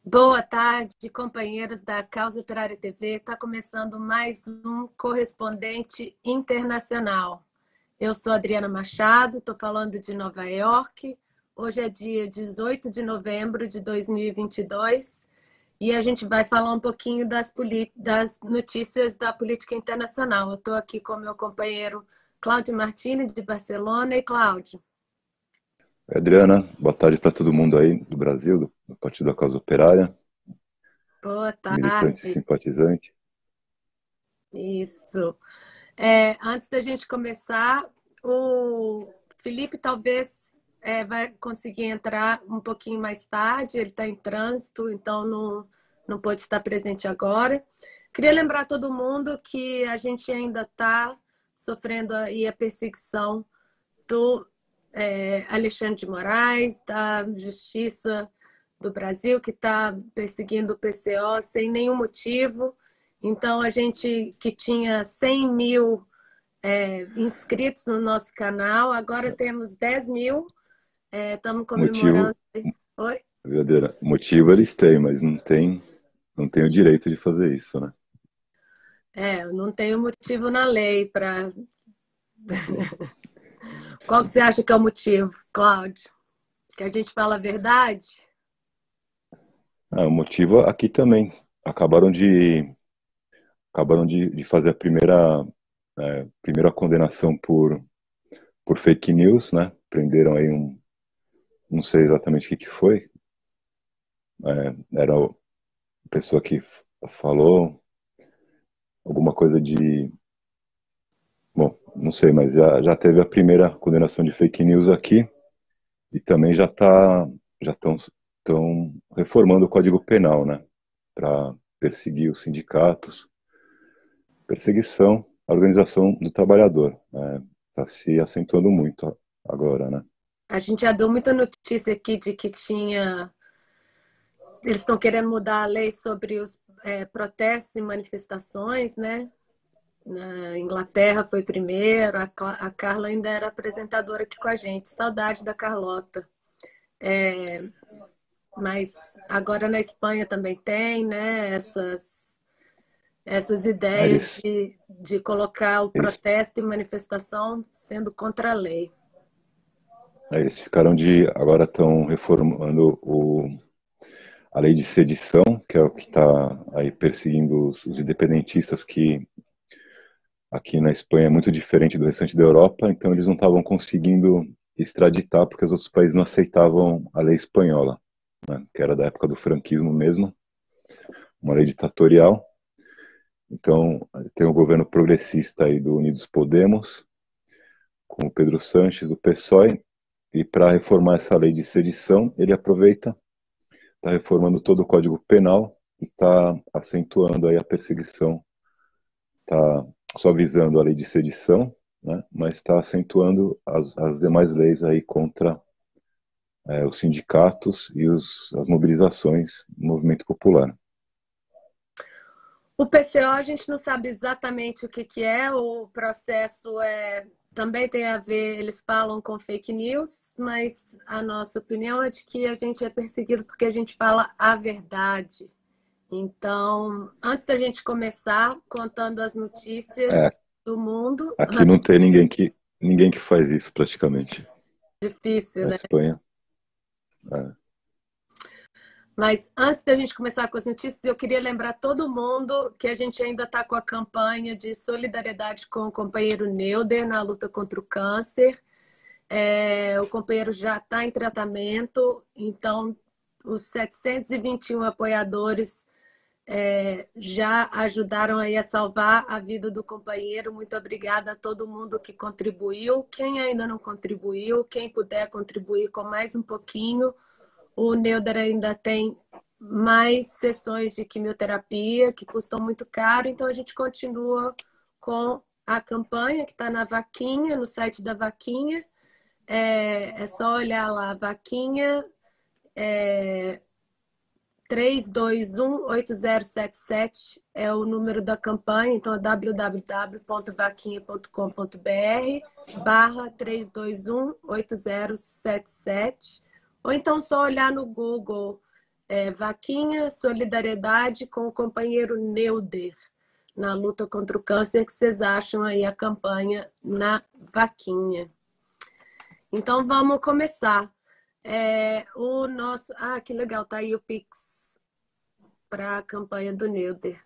Boa tarde, companheiros da Causa Operária TV. Está começando mais um Correspondente Internacional. Eu sou Adriana Machado, estou falando de Nova York. Hoje é dia 18 de novembro de 2022 e a gente vai falar um pouquinho das notícias da política internacional. Eu estou aqui com meu companheiro Cláudio Martini, de Barcelona. E Cláudio? Oi, Adriana, boa tarde para todo mundo aí do Brasil, do Partido da Causa Operária, Boa militante e tarde. simpatizante. Isso. Antes da gente começar, o Felipe talvez vai conseguir entrar um pouquinho mais tarde, ele está em trânsito, então não pode estar presente agora. Queria lembrar todo mundo que a gente ainda está sofrendo aí a perseguição do Alexandre de Moraes, da Justiça do Brasil, que está perseguindo o PCO sem nenhum motivo. Então, a gente que tinha 100 mil inscritos no nosso canal, agora temos 10 mil, estamos Motivo, comemorando. Oi? verdadeira, motivo eles têm, mas não tem o direito de fazer isso, né? Eu não tenho motivo na lei para. Qual que você acha que é o motivo, Cláudio? Que a gente fala a verdade? O motivo aqui também. Acabaram de fazer a primeira condenação por fake news, né? Prenderam aí não sei exatamente o que que foi. Era a pessoa que falou alguma coisa de. Bom, não sei, mas já teve a primeira condenação de fake news aqui e também já estão reformando o Código Penal, né, para perseguir os sindicatos, perseguição à organização do trabalhador. Está se acentuando muito agora, né? A gente já deu muita notícia aqui de que tinha. Eles estão querendo mudar a lei sobre os protestos e manifestações, né? Na Inglaterra foi primeiro, a Carla ainda era apresentadora aqui com a gente. Saudade da Carlota. Mas agora na Espanha também tem, né? Essas É, ideias Eles, de colocar o eles, protesto e manifestação sendo contra a lei. eles ficaram agora estão reformando a lei de sedição, que é o que está aí perseguindo os independentistas que aqui na Espanha é muito diferente do restante da Europa, então eles não estavam conseguindo extraditar porque os outros países não aceitavam a lei espanhola, né, que era da época do franquismo mesmo, uma lei ditatorial. Então tem o governo progressista aí do Unidos Podemos, com o Pedro Sánchez, do PSOE, e para reformar essa lei de sedição, ele aproveita, está reformando todo o Código Penal e está acentuando aí a perseguição, está suavizando a lei de sedição, né, mas está acentuando as demais leis aí contra os sindicatos e as mobilizações do movimento popular. O PCO a gente não sabe exatamente o que é, o processo também tem a ver, eles falam com fake news, mas a nossa opinião é de que a gente é perseguido porque a gente fala a verdade. Então, antes da gente começar contando as É, notícias do mundo, aqui não tem ninguém que faz isso praticamente. difícil, Na né? Espanha. É, Mas antes da gente começar com as notícias, eu queria lembrar todo mundo que a gente ainda está com a campanha de solidariedade com o companheiro Neuder na luta contra o câncer. O companheiro já está em tratamento, então os 721 apoiadores já ajudaram aí a salvar a vida do companheiro. Muito obrigada a todo mundo que contribuiu. Quem ainda não contribuiu, quem puder contribuir com mais um pouquinho, o Neuder ainda tem mais sessões de quimioterapia que custam muito caro, então a gente continua com a campanha que está na Vaquinha, no site da Vaquinha. É só olhar lá, Vaquinha 3218077 é o número da campanha, então é www.vaquinha.com.br /3218077, ou então só olhar no Google Vaquinha, solidariedade com o companheiro Neuder na luta contra o câncer. Que vocês acham aí a campanha na Vaquinha? Então vamos começar. O nosso... que legal, tá aí o Pix para a campanha do Neuder.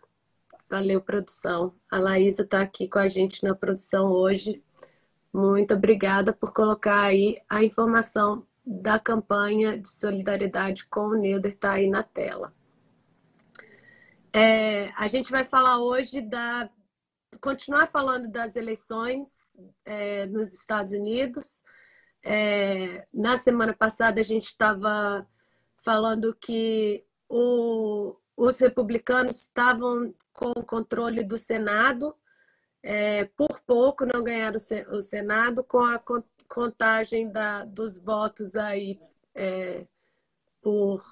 Valeu, produção. A Laísa está aqui com a gente na produção hoje. Muito obrigada por colocar aí a informação da campanha de solidariedade com o Neuder, está aí na tela. A gente vai falar hoje continuar falando das eleições nos Estados Unidos. Na semana passada a gente estava falando que os republicanos estavam com o controle do Senado, por pouco não ganharam o Senado, com a contagem dos votos aí por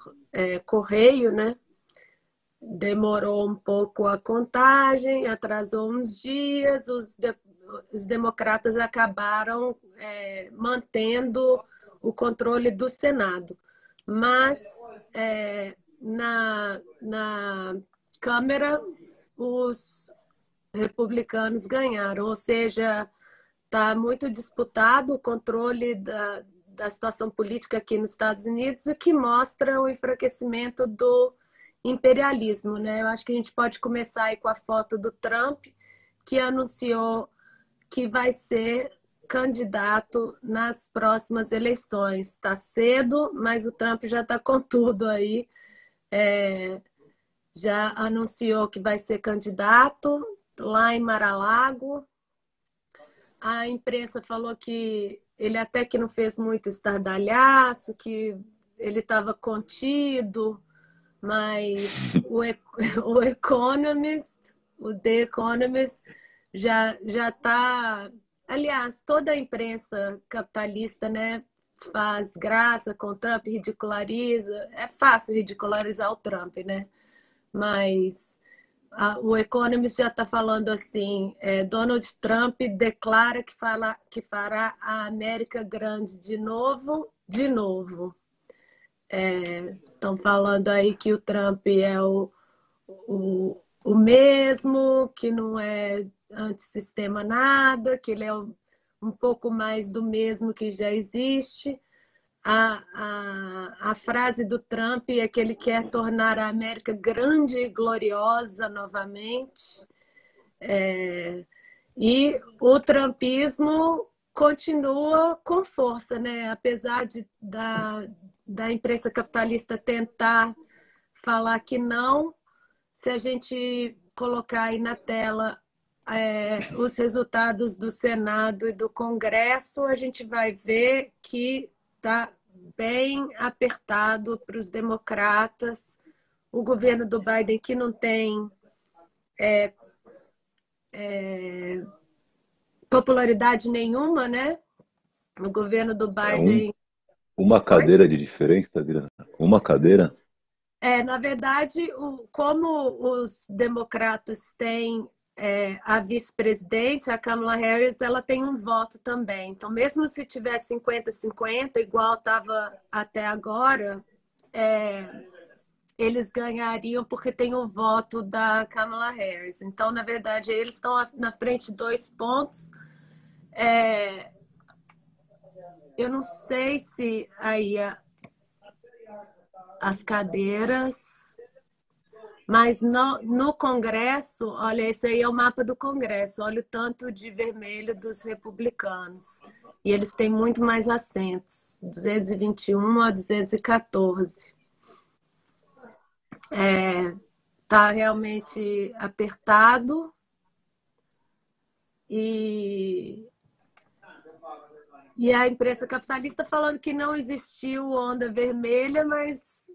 correio, né? Demorou um pouco a contagem, atrasou uns dias, os democratas acabaram mantendo o controle do Senado. Mas na Câmara, os republicanos ganharam, ou seja, está muito disputado o controle da situação política aqui nos Estados Unidos, o que mostra o enfraquecimento do imperialismo, né? Eu acho que a gente pode começar aí com a foto do Trump, que anunciou que vai ser candidato nas próximas eleições. Está cedo, mas o Trump já está com tudo aí. Já anunciou que vai ser candidato lá em Mar-a-Lago. A imprensa falou que ele até que não fez muito estardalhaço, que ele estava contido, mas o Economist, o The Economist, já está... Aliás, toda a imprensa capitalista, né, faz graça com o Trump, ridiculariza. É fácil ridicularizar o Trump, né? Mas o Economist já está falando assim, Donald Trump declara que fará a América grande de novo, de novo. Estão falando aí que o Trump é o mesmo, que não é antissistema nada, que ele é um pouco mais do mesmo que já existe. A frase do Trump é que ele quer tornar a América grande e gloriosa novamente. E o trumpismo continua com força, né? Apesar da imprensa capitalista tentar falar que não, se a gente colocar aí na tela os resultados do Senado e do Congresso, a gente vai ver que está bem apertado para os democratas. O governo do Biden, que não tem popularidade nenhuma, né? O governo do Biden... Uma cadeira de diferença, Adriana? Uma cadeira? Na verdade, como os democratas têm a vice-presidente, a Kamala Harris, ela tem um voto também. Então, mesmo se tiver 50-50, igual estava até agora, eles ganhariam porque tem o voto da Kamala Harris. Então, na verdade, eles estão na frente 2 pontos. Eu não sei se aí as cadeiras, mas no Congresso, olha, esse aí é o mapa do Congresso, olha o tanto de vermelho dos republicanos. E eles têm muito mais assentos, 221 a 214. Tá realmente apertado e a imprensa capitalista falando que não existiu onda vermelha, mas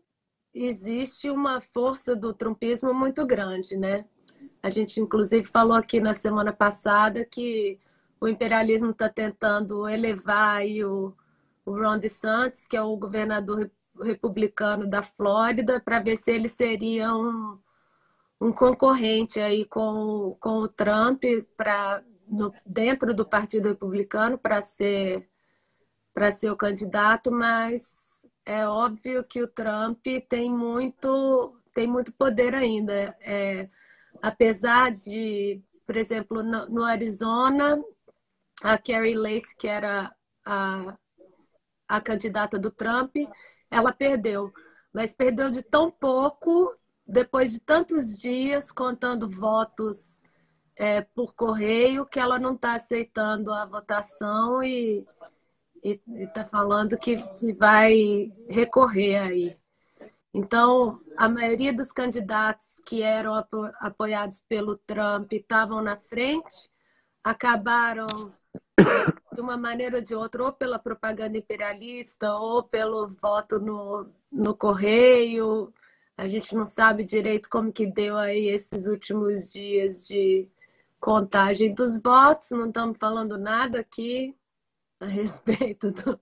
existe uma força do trumpismo muito grande, né? A gente, inclusive, falou aqui na semana passada que o imperialismo está tentando elevar aí o Ron DeSantis, que é o governador republicano da Flórida, para ver se ele seria um concorrente aí com o Trump dentro do Partido Republicano para ser o candidato, mas é óbvio que o Trump tem muito poder ainda. Apesar de, por exemplo, no Arizona, a Carrie Lacey, que era a candidata do Trump, ela perdeu. Mas perdeu de tão pouco, depois de tantos dias contando votos por correio, que ela não está aceitando a votação e está falando que vai recorrer aí. Então, a maioria dos candidatos que eram apoiados pelo Trump estavam na frente, acabaram, de uma maneira ou de outra, ou pela propaganda imperialista, ou pelo voto no correio. A gente não sabe direito como que deu aí esses últimos dias de contagem dos votos, não estamos falando nada aqui a respeito do...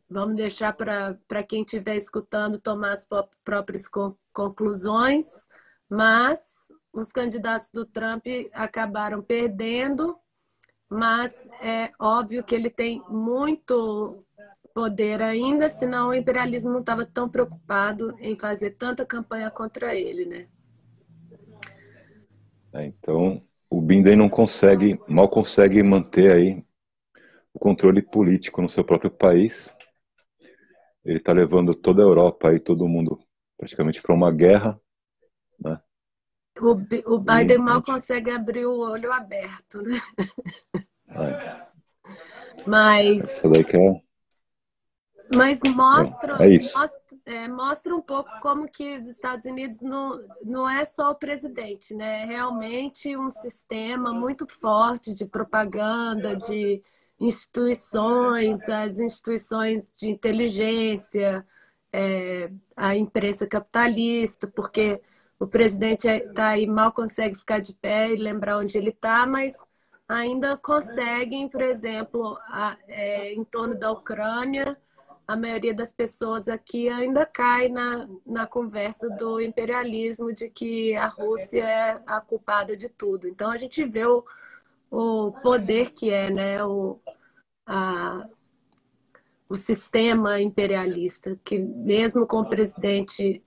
Vamos deixar para quem estiver escutando tomar as próprias conclusões, mas os candidatos do Trump acabaram perdendo, mas é óbvio que ele tem muito poder ainda, senão o imperialismo não estava tão preocupado em fazer tanta campanha contra ele, né? Então, o Biden não consegue, mal consegue manter aí o controle político no seu próprio país. Ele está levando toda a Europa e todo mundo praticamente para uma guerra, né? O Biden mal consegue abrir o olho aberto, né? Mas essa daí que mostra, é isso. mostra um pouco como que os Estados Unidos não é só o presidente, né? É realmente um sistema muito forte de propaganda, de instituições, as instituições de inteligência, a imprensa capitalista, porque o presidente está aí, mal consegue ficar de pé e lembrar onde ele está, mas ainda conseguem, por exemplo, em torno da Ucrânia, a maioria das pessoas aqui ainda cai na conversa do imperialismo, de que a Rússia é a culpada de tudo. Então, a gente vê o poder que é, né, o sistema imperialista, que mesmo com o presidente...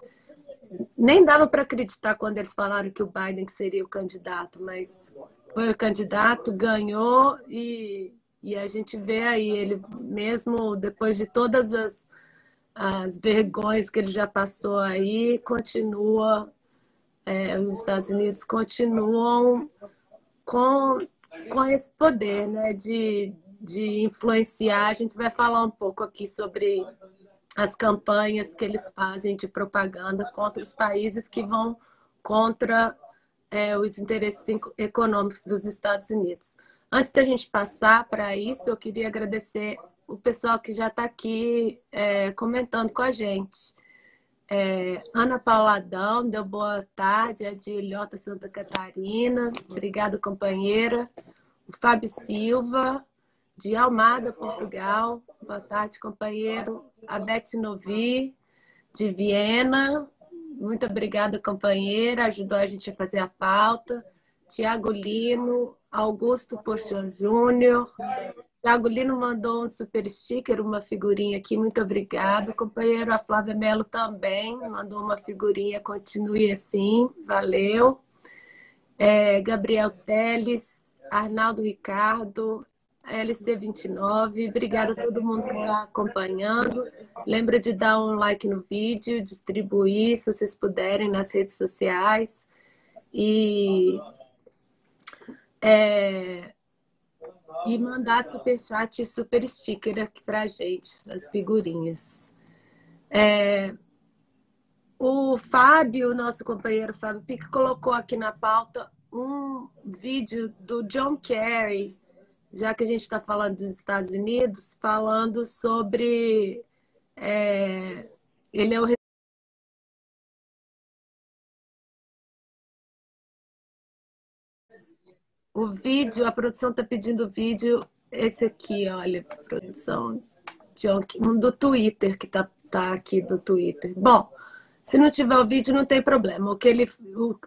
Nem dava para acreditar quando eles falaram que o Biden seria o candidato, mas foi o candidato, ganhou e a gente vê aí, ele mesmo depois de todas as vergonhas que ele já passou aí, continua, os Estados Unidos continuam com esse poder, né, de influenciar. A gente vai falar um pouco aqui sobre as campanhas que eles fazem de propaganda contra os países que vão contra os interesses econômicos dos Estados Unidos. Antes da gente passar para isso, eu queria agradecer o pessoal que já está aqui comentando com a gente. Ana Paula Adão, deu boa tarde, é de Ilhota, Santa Catarina. Obrigada, companheira. O Fábio Silva, de Almada, Portugal. Boa tarde, companheiro. A Beth Novi, de Viena. Muito obrigada, companheira. Ajudou a gente a fazer a pauta. Tiago Lino, Augusto Pochon Júnior. Tiago Lino mandou um super sticker, uma figurinha aqui. Muito obrigado, companheiro. A Flávia Mello também mandou uma figurinha. Continue assim. Valeu. Gabriel Teles, Arnaldo Ricardo, LC29, obrigada a todo mundo que está acompanhando. Lembra de dar um like no vídeo, distribuir, se vocês puderem, nas redes sociais. E mandar superchat e super sticker aqui para a gente, as figurinhas. O Fábio, nosso companheiro Fábio Pique, colocou aqui na pauta um vídeo do John Kerry, já que a gente está falando dos Estados Unidos, falando sobre... ele é o vídeo, a produção está pedindo o vídeo, esse aqui, olha, produção, John, do Twitter, que tá aqui do Twitter. Bom, se não tiver o vídeo, não tem problema.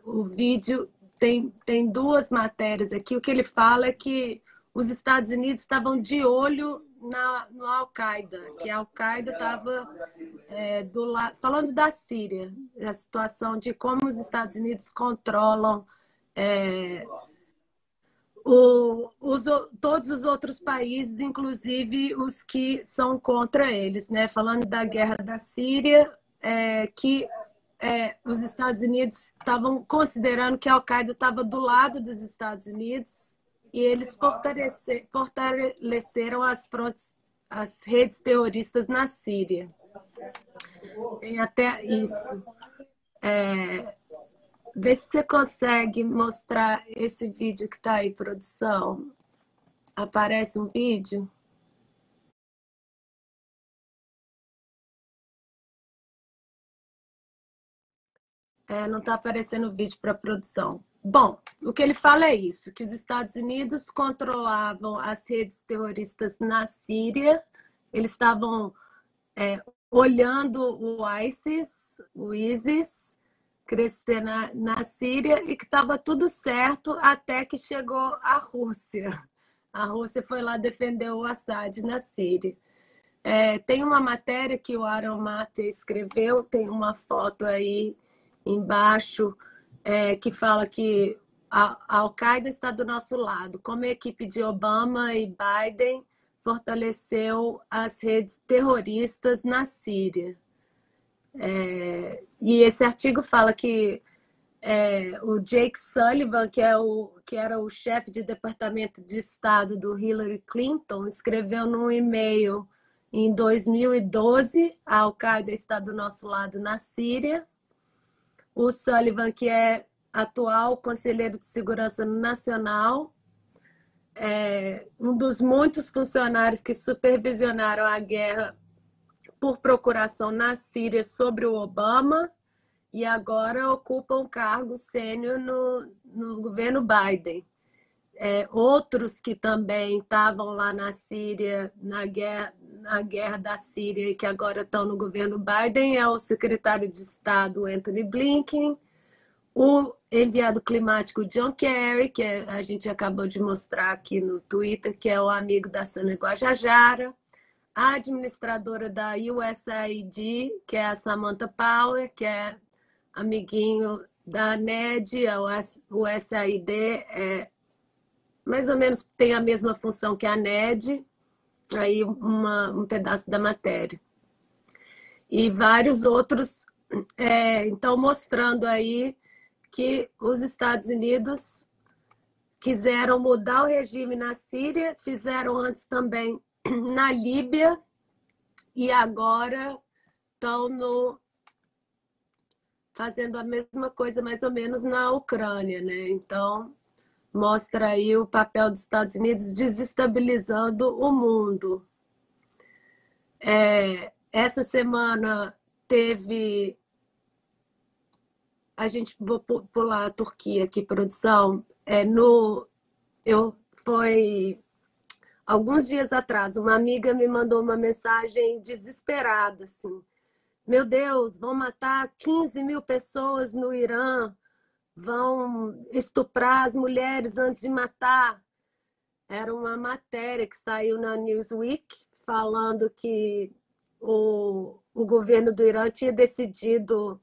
O vídeo tem duas matérias aqui. O que ele fala é que os Estados Unidos estavam de olho no Al-Qaeda, que a Al-Qaeda estava do lado, falando da Síria, a situação de como os Estados Unidos controlam todos os outros países, inclusive os que são contra eles, né? Falando da guerra da Síria, que os Estados Unidos estavam considerando que a Al-Qaeda estava do lado dos Estados Unidos e eles fortaleceram as redes terroristas na Síria. Tem até isso. Vê se você consegue mostrar esse vídeo que está aí, produção. Aparece um vídeo? Não está aparecendo o vídeo para produção. Bom, o que ele fala é isso, que os Estados Unidos controlavam as redes terroristas na Síria, eles estavam olhando o ISIS crescer na Síria e que estava tudo certo até que chegou a Rússia. A Rússia foi lá defender o Assad na Síria. Tem uma matéria que o Aaron Mate escreveu, tem uma foto aí embaixo, que fala que a Al-Qaeda está do nosso lado, como a equipe de Obama e Biden fortaleceu as redes terroristas na Síria. E esse artigo fala que o Jake Sullivan, que era o chefe de departamento de Estado do Hillary Clinton, escreveu num e-mail em 2012, a Al-Qaeda está do nosso lado na Síria. O Sullivan, que é atual conselheiro de segurança nacional, um dos muitos funcionários que supervisionaram a guerra por procuração na Síria sobre o Obama e agora ocupa um cargo sênior no governo Biden. Outros que também estavam lá na Síria, na guerra da Síria e que agora estão no governo Biden é o secretário de Estado Anthony Blinken, o enviado climático John Kerry, que a gente acabou de mostrar aqui no Twitter, que é o amigo da Sônia Guajajara, a administradora da USAID, que é a Samantha Power, que é amiguinho da NED, a USAID mais ou menos tem a mesma função que a NED, aí um pedaço da matéria. E vários outros, então mostrando aí que os Estados Unidos quiseram mudar o regime na Síria, fizeram antes também na Líbia e agora estão fazendo a mesma coisa mais ou menos na Ucrânia, né? Então mostra aí o papel dos Estados Unidos desestabilizando o mundo. Essa semana teve... Vou pular a Turquia aqui, produção. Foi alguns dias atrás, uma amiga me mandou uma mensagem desesperada, assim. Meu Deus, vão matar 15 mil pessoas no Irã, vão estuprar as mulheres antes de matar. Era uma matéria que saiu na Newsweek falando que o governo do Irã tinha decidido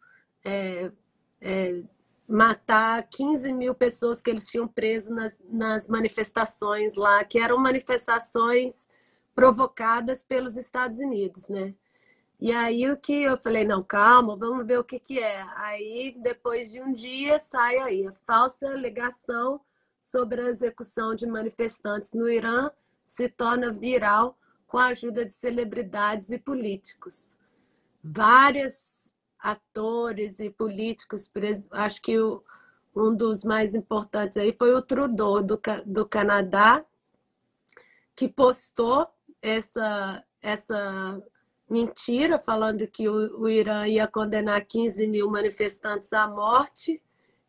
matar 15 mil pessoas que eles tinham preso nas manifestações lá, que eram manifestações provocadas pelos Estados Unidos, né? E aí o que eu falei, não, calma, vamos ver o que é. Aí, depois de um dia, sai aí a falsa alegação sobre a execução de manifestantes no Irã se torna viral com a ajuda de celebridades e políticos. Vários atores e políticos, acho que um dos mais importantes aí foi o Trudeau, do Canadá, que postou essa mentira, falando que o Irã ia condenar 15 mil manifestantes à morte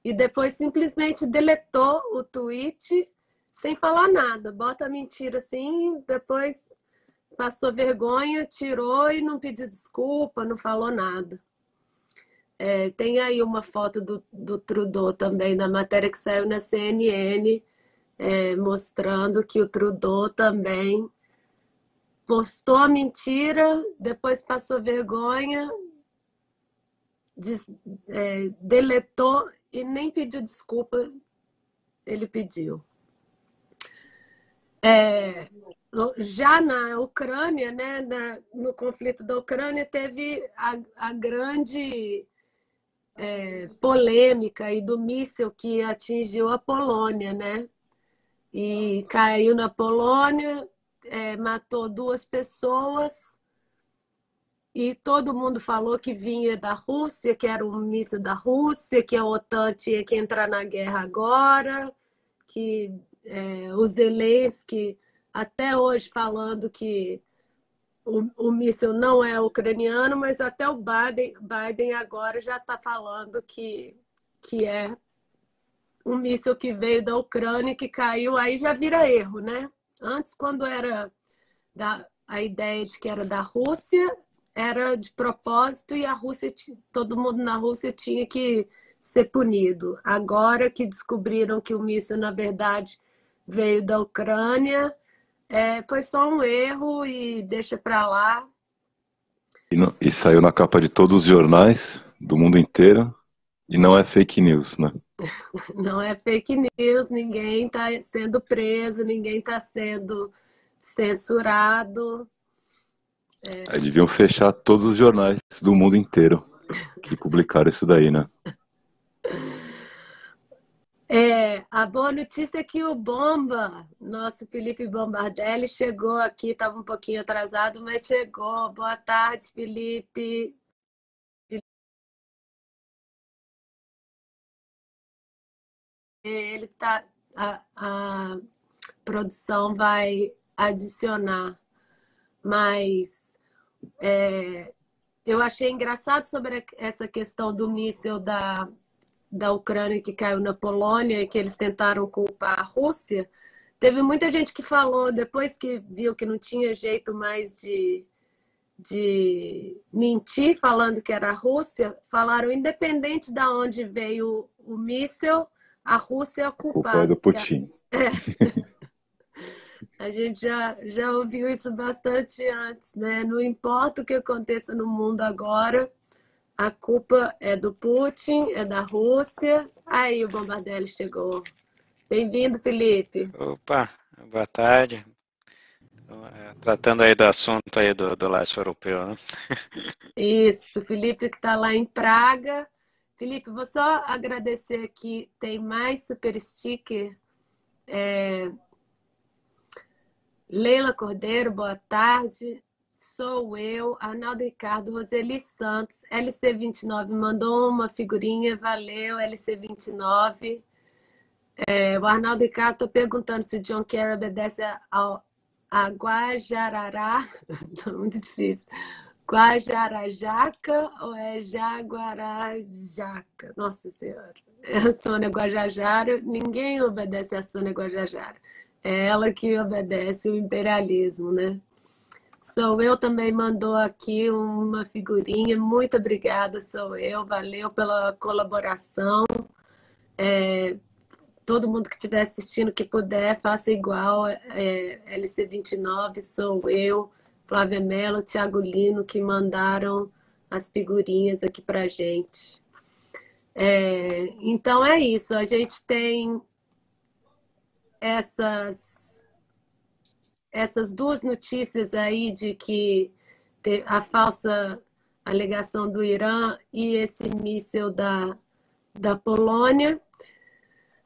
e depois simplesmente deletou o tweet sem falar nada. Bota a mentira assim, depois passou vergonha, tirou e não pediu desculpa, não falou nada. Tem aí uma foto do Trudeau também, na matéria que saiu na CNN, mostrando que o Trudeau também postou a mentira, depois passou vergonha, deletou e nem pediu desculpa, ele pediu. Já na Ucrânia, né, no conflito da Ucrânia, teve a grande polêmica aí do míssil que atingiu a Polônia, né? E caiu na Polônia, matou 2 pessoas, e todo mundo falou que vinha da Rússia, que era um míssil da Rússia, que a OTAN tinha que entrar na guerra agora, que o Zelensky até hoje falando que o míssil não é ucraniano, mas até o Biden agora já está falando que é um míssil que veio da Ucrânia, que caiu, aí já vira erro, né? Antes, quando era a ideia de que era da Rússia, era de propósito e a Rússia, todo mundo na Rússia tinha que ser punido. Agora que descobriram que o míssil, na verdade, veio da Ucrânia, foi só um erro e deixa para lá. E saiu na capa de todos os jornais do mundo inteiro e não é fake news, né? Não é fake news, ninguém está sendo preso, ninguém está sendo censurado. Aí deviam fechar todos os jornais do mundo inteiro que publicaram isso daí, né? A boa notícia é que o Bomba, nosso Felipe Bombardelli, chegou aqui, estava um pouquinho atrasado, mas chegou. Boa tarde, Felipe. Ele tá, a produção vai adicionar, mas eu achei engraçado sobre essa questão do míssil da Ucrânia que caiu na Polônia e que eles tentaram culpar a Rússia. Teve muita gente que falou, depois que viu que não tinha jeito mais de mentir, falando que era a Rússia, falaram, independente de onde veio o míssil, a Rússia é a Culpa é culpada. do Putin. A gente já ouviu isso bastante antes, né? Não importa o que aconteça no mundo agora, a culpa é do Putin, é da Rússia. Aí o Bombardelli chegou. Bem-vindo, Felipe. Opa, boa tarde. Tratando aí do assunto aí do leste europeu, né? Isso, Felipe que está lá em Praga. Felipe, vou só agradecer aqui, tem mais super sticker. Leila Cordeiro, boa tarde. Sou eu, Arnaldo Ricardo, Roseli Santos, LC29, mandou uma figurinha, valeu, LC29. O Arnaldo Ricardo, estou perguntando se o John Kerry obedece a Guajarará, tá muito difícil, Guajarajaca ou é Jaguarajaca? Nossa Senhora, é a Sônia Guajajara, ninguém obedece a Sônia Guajajara, é ela que obedece o imperialismo, né? Sou eu também mandou aqui uma figurinha, muito obrigada, sou eu, valeu pela colaboração. Todo mundo que estiver assistindo que puder, faça igual. LC29, sou eu, Flávia Mello, Thiago Lino, que mandaram as figurinhas aqui pra gente. Então é isso, a gente tem essas 2 notícias aí de que a falsa alegação do Irã e esse míssil da Polônia.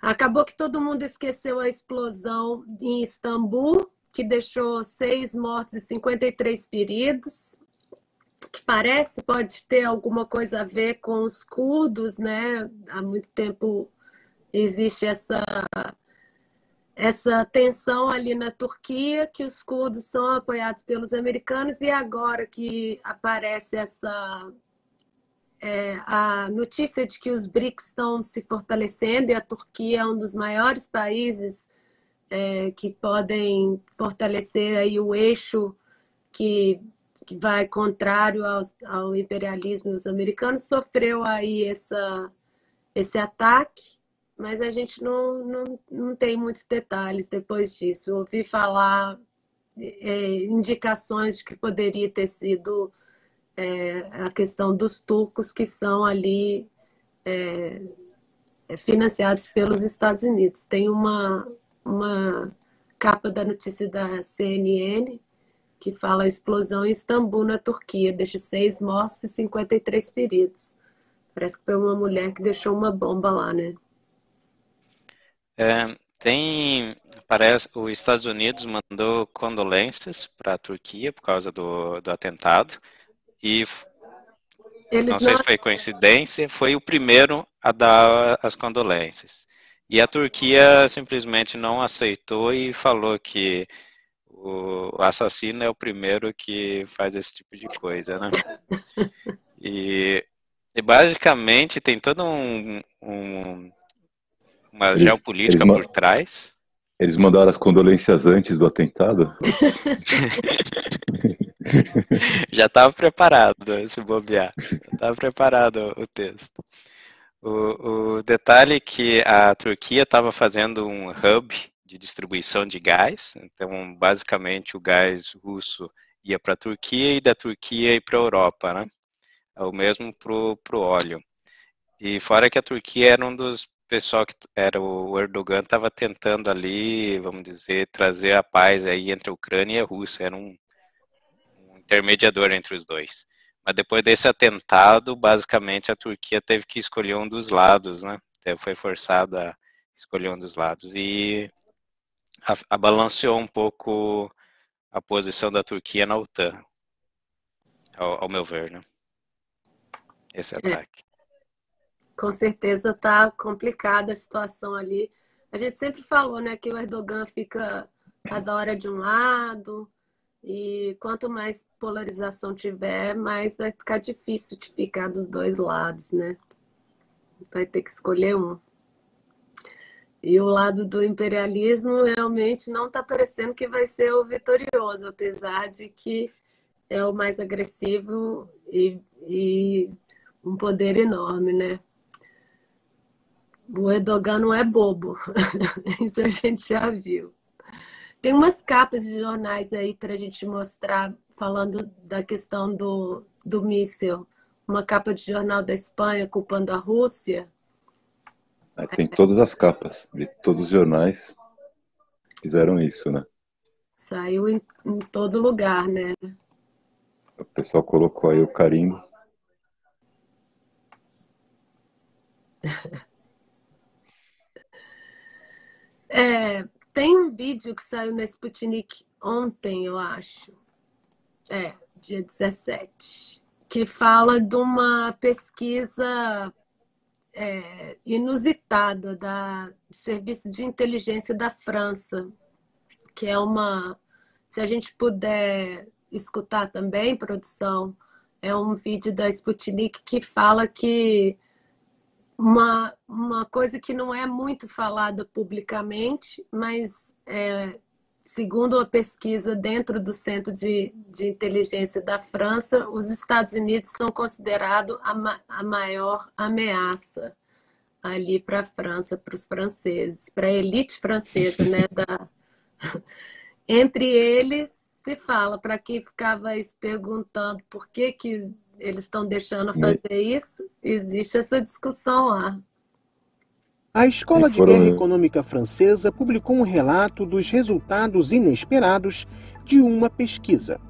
Acabou que todo mundo esqueceu a explosão em Istambul, que deixou 6 mortos e 53 feridos, que pode ter alguma coisa a ver com os curdos, né? Há muito tempo existe essa tensão ali na Turquia, que os curdos são apoiados pelos americanos, e agora que aparece a notícia de que os BRICS estão se fortalecendo e a Turquia é um dos maiores países que podem fortalecer aí o eixo que vai contrário ao imperialismo dos americanos, sofreu aí esse ataque, mas a gente não tem muitos detalhes depois disso. Ouvi falar indicações de que poderia ter sido a questão dos turcos que são ali financiados pelos Estados Unidos. Tem uma capa da notícia da CNN que fala: a explosão em Istambul, na Turquia, deixa 6 mortos e 53 feridos. Parece que foi uma mulher que deixou uma bomba lá, né? Parece, os Estados Unidos mandou condolências para a Turquia por causa do atentado, e não sei se foi coincidência, foi o primeiro a dar as condolências. E a Turquia simplesmente não aceitou e falou que o assassino é o primeiro que faz esse tipo de coisa, né? E basicamente tem toda uma geopolítica por trás. Eles mandaram as condolências antes do atentado? Já estava preparado se bobear. Já estava preparado o texto. O detalhe é que a Turquia estava fazendo um hub de distribuição de gás. Então, basicamente, o gás russo ia para a Turquia e da Turquia ia para a Europa, né? O mesmo para o óleo. E fora que a Turquia era um dos pessoal que era o Erdogan estava tentando ali, vamos dizer, trazer a paz aí entre a Ucrânia e a Rússia, era um intermediador entre os dois. Mas depois desse atentado, basicamente a Turquia teve que escolher um dos lados, né? Foi forçada a escolher um dos lados e abalanceou um pouco a posição da Turquia na OTAN, ao meu ver, né? Esse ataque. Com certeza está complicada a situação ali. A gente sempre falou, né, que o Erdogan fica cada hora de um lado, e quanto mais polarização tiver, mais vai ficar difícil de ficar dos dois lados, né? Vai ter que escolher um. E o lado do imperialismo realmente não está parecendo que vai ser o vitorioso, apesar de que é o mais agressivo e um poder enorme, né? O Erdogan não é bobo, isso a gente já viu. Tem umas capas de jornais aí para a gente mostrar, falando da questão do míssil. Uma capa de jornal da Espanha culpando a Rússia. Tem todas as capas de todos os jornais fizeram isso, né? Saiu em todo lugar, né? O pessoal colocou aí o carimbo. Tem um vídeo que saiu na Sputnik ontem, eu acho. Dia 17. Que fala de uma pesquisa inusitada do Serviço de Inteligência da França, que é se a gente puder escutar também, produção, é um vídeo da Sputnik que fala que uma coisa que não é muito falada publicamente, mas segundo a pesquisa dentro do Centro de Inteligência da França, os Estados Unidos são considerados a maior ameaça ali para a França, para os franceses, para a elite francesa, né? Entre eles se fala, para quem ficava se perguntando por que eles estão deixando fazer isso, existe essa discussão lá. A Escola de Guerra Econômica Francesa publicou um relato dos resultados inesperados de uma pesquisa.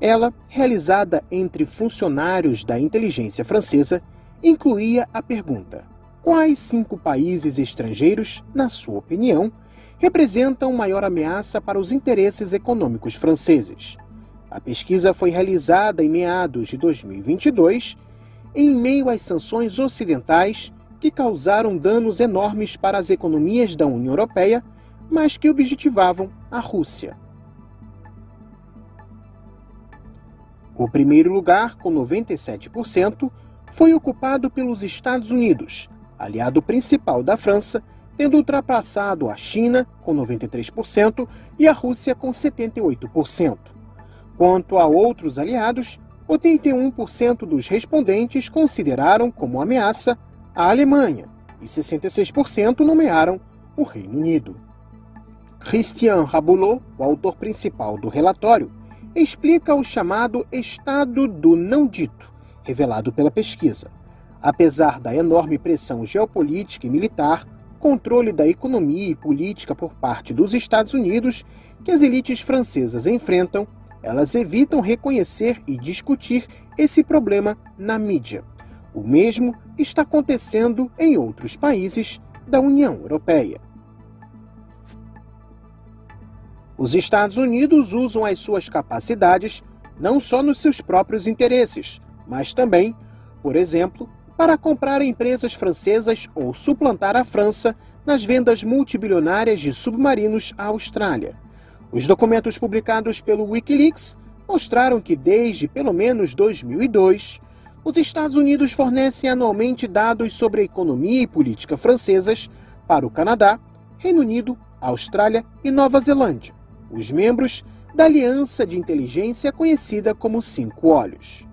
Ela, realizada entre funcionários da inteligência francesa, incluía a pergunta: quais 5 países estrangeiros, na sua opinião, representam maior ameaça para os interesses econômicos franceses? A pesquisa foi realizada em meados de 2022, em meio às sanções ocidentais que causaram danos enormes para as economias da União Europeia, mas que objetivavam a Rússia. O primeiro lugar, com 97%, foi ocupado pelos Estados Unidos, aliado principal da França, tendo ultrapassado a China, com 93%, e a Rússia, com 78%. Quanto a outros aliados, 81% dos respondentes consideraram como ameaça a Alemanha e 66% nomearam o Reino Unido. Christian Rabulot, o autor principal do relatório, explica o chamado estado do não dito, revelado pela pesquisa. Apesar da enorme pressão geopolítica e militar, controle da economia e política por parte dos Estados Unidos que as elites francesas enfrentam, elas evitam reconhecer e discutir esse problema na mídia. O mesmo está acontecendo em outros países da União Europeia. Os Estados Unidos usam as suas capacidades não só nos seus próprios interesses, mas também, por exemplo, para comprar empresas francesas ou suplantar a França nas vendas multibilionárias de submarinos à Austrália. Os documentos publicados pelo Wikileaks mostraram que desde pelo menos 2002, os Estados Unidos fornecem anualmente dados sobre a economia e política francesas para o Canadá, Reino Unido, Austrália e Nova Zelândia, os membros da aliança de inteligência conhecida como Cinco Olhos.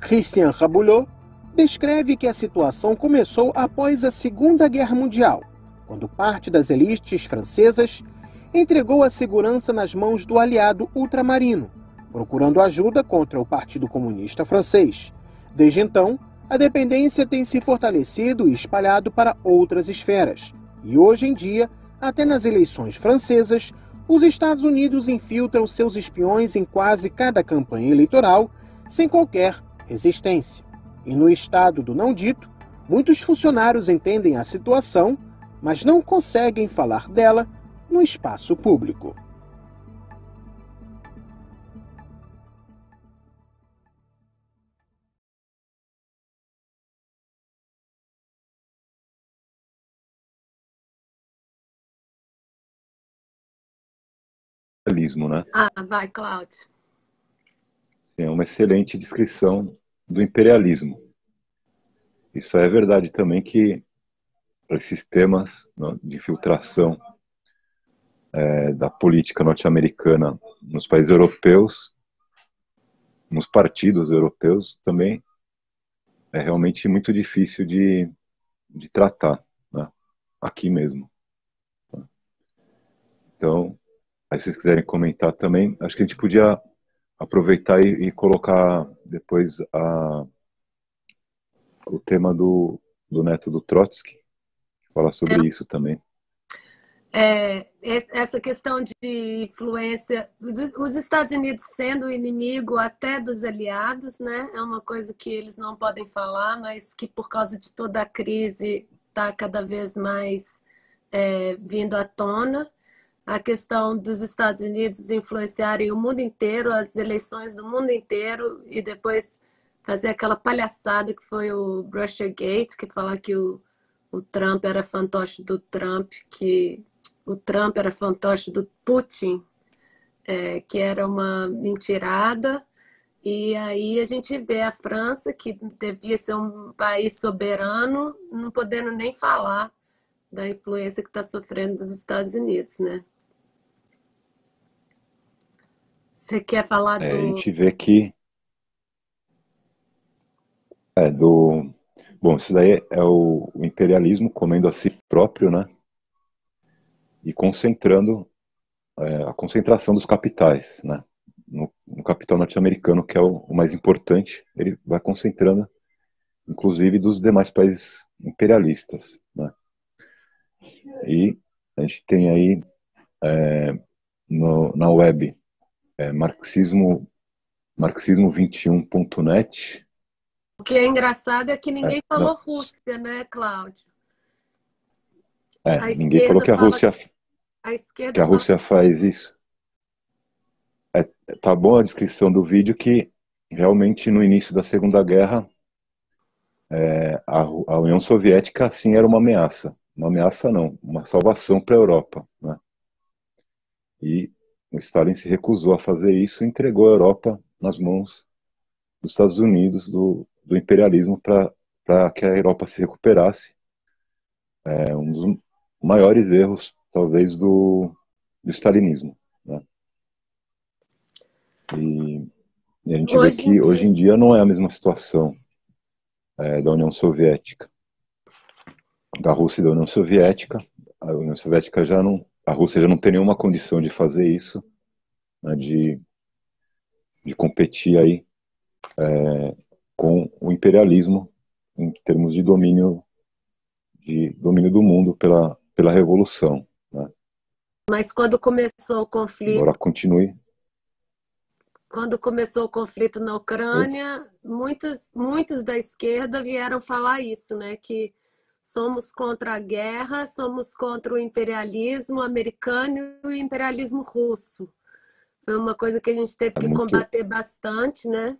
Christian Rabulot descreve que a situação começou após a Segunda Guerra Mundial, quando parte das elites francesas entregou a segurança nas mãos do aliado ultramarino, procurando ajuda contra o Partido Comunista Francês. Desde então, a dependência tem se fortalecido e espalhado para outras esferas, e hoje em dia, até nas eleições francesas, os Estados Unidos infiltram seus espiões em quase cada campanha eleitoral, sem qualquer resistência. E no estado do não dito, muitos funcionários entendem a situação, mas não conseguem falar dela no espaço público. Né? Vai, Cláudio. É uma excelente descrição do imperialismo. Isso é verdade também que para esses temas, né, de infiltração da política norte-americana nos países europeus, nos partidos europeus, também é realmente muito difícil de tratar, né, aqui mesmo. Então, aí se vocês quiserem comentar também, acho que a gente podia aproveitar e colocar depois o tema do neto do Trotsky, que fala sobre isso também. Essa questão de influência, os Estados Unidos sendo inimigo até dos aliados, né? É uma coisa que eles não podem falar, mas que por causa de toda a crise está cada vez mais vindo à tona. A questão dos Estados Unidos influenciarem o mundo inteiro, as eleições do mundo inteiro, e depois fazer aquela palhaçada que foi o Russiagate, que fala que o Trump era fantoche do Trump, que o Trump era fantoche do Putin, que era uma mentirada. E aí a gente vê a França, que devia ser um país soberano, não podendo nem falar da influência que está sofrendo dos Estados Unidos, né? Você quer falar do... A gente vê que... Bom, isso daí é o imperialismo comendo a si próprio, né? E concentrando a concentração dos capitais, né? No capital norte-americano, que é o mais importante, ele vai concentrando, inclusive, dos demais países imperialistas, né? E a gente tem aí na web marxismo21.net. O que é engraçado é que ninguém falou Rússia, né, Cláudio? Ninguém falou que a Rússia faz isso. Tá bom a descrição do vídeo que realmente no início da Segunda Guerra a União Soviética sim era uma ameaça. Uma ameaça não, uma salvação para a Europa, né? E o Stalin se recusou a fazer isso e entregou a Europa nas mãos dos Estados Unidos, do imperialismo, para que a Europa se recuperasse. Um dos maiores erros, talvez, do stalinismo, né? E a gente vê que hoje em dia não é a mesma situação da União Soviética, da Rússia e da União Soviética. a União Soviética já não, a Rússia já não tem nenhuma condição de fazer isso, né, de competir aí com o imperialismo em termos de domínio do mundo pela revolução, né? Mas quando começou o conflito, Embora continue. quando começou o conflito na Ucrânia, muitos da esquerda vieram falar isso, né? Que somos contra a guerra, somos contra o imperialismo americano e o imperialismo russo. Foi uma coisa que a gente teve que combater bastante, né?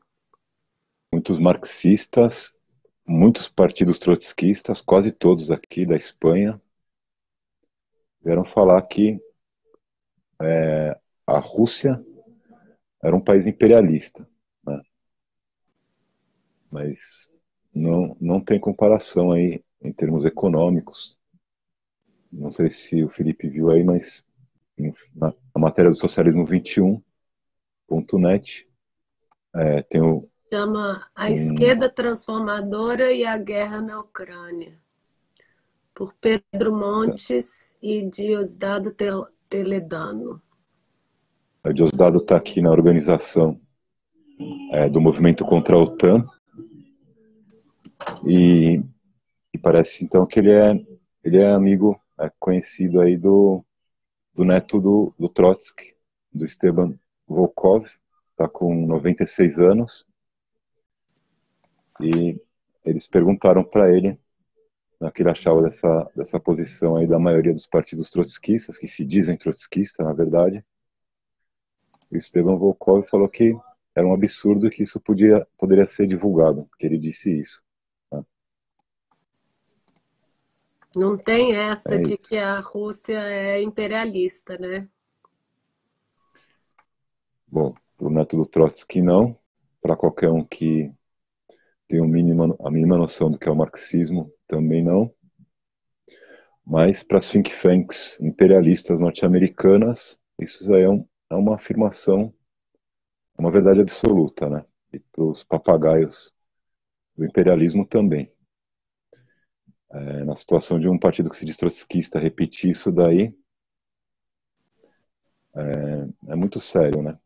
Muitos marxistas, muitos partidos trotskistas, quase todos aqui da Espanha, vieram falar que a Rússia era um país imperialista, né? Mas não tem comparação aí em termos econômicos. Não sei se o Felipe viu aí, mas na matéria do Socialismo 21.net tem chama A Esquerda Transformadora e a Guerra na Ucrânia, por Pedro Montes e Diosdado Toledano. O Diosdado está aqui na organização do movimento contra a OTAN e parece então que ele é amigo, conhecido aí do neto do Trotsky, do Esteban Volkov, está com 96 anos, e eles perguntaram para ele o que ele achava dessa posição aí da maioria dos partidos trotskistas, que se dizem trotskistas, na verdade. E o Esteban Volkov falou que era um absurdo, que isso poderia ser divulgado, que ele disse isso. Tá? Não tem essa de que a Rússia é imperialista, né? Bom, para o neto do Trotsky não, para qualquer um que tem a mínima noção do que é o marxismo também não, mas para as think tanks imperialistas norte-americanas, isso aí é uma afirmação, uma verdade absoluta, né? E para os papagaios do imperialismo também. Na situação de um partido que se diz trotskista repetir isso daí, é muito sério, né?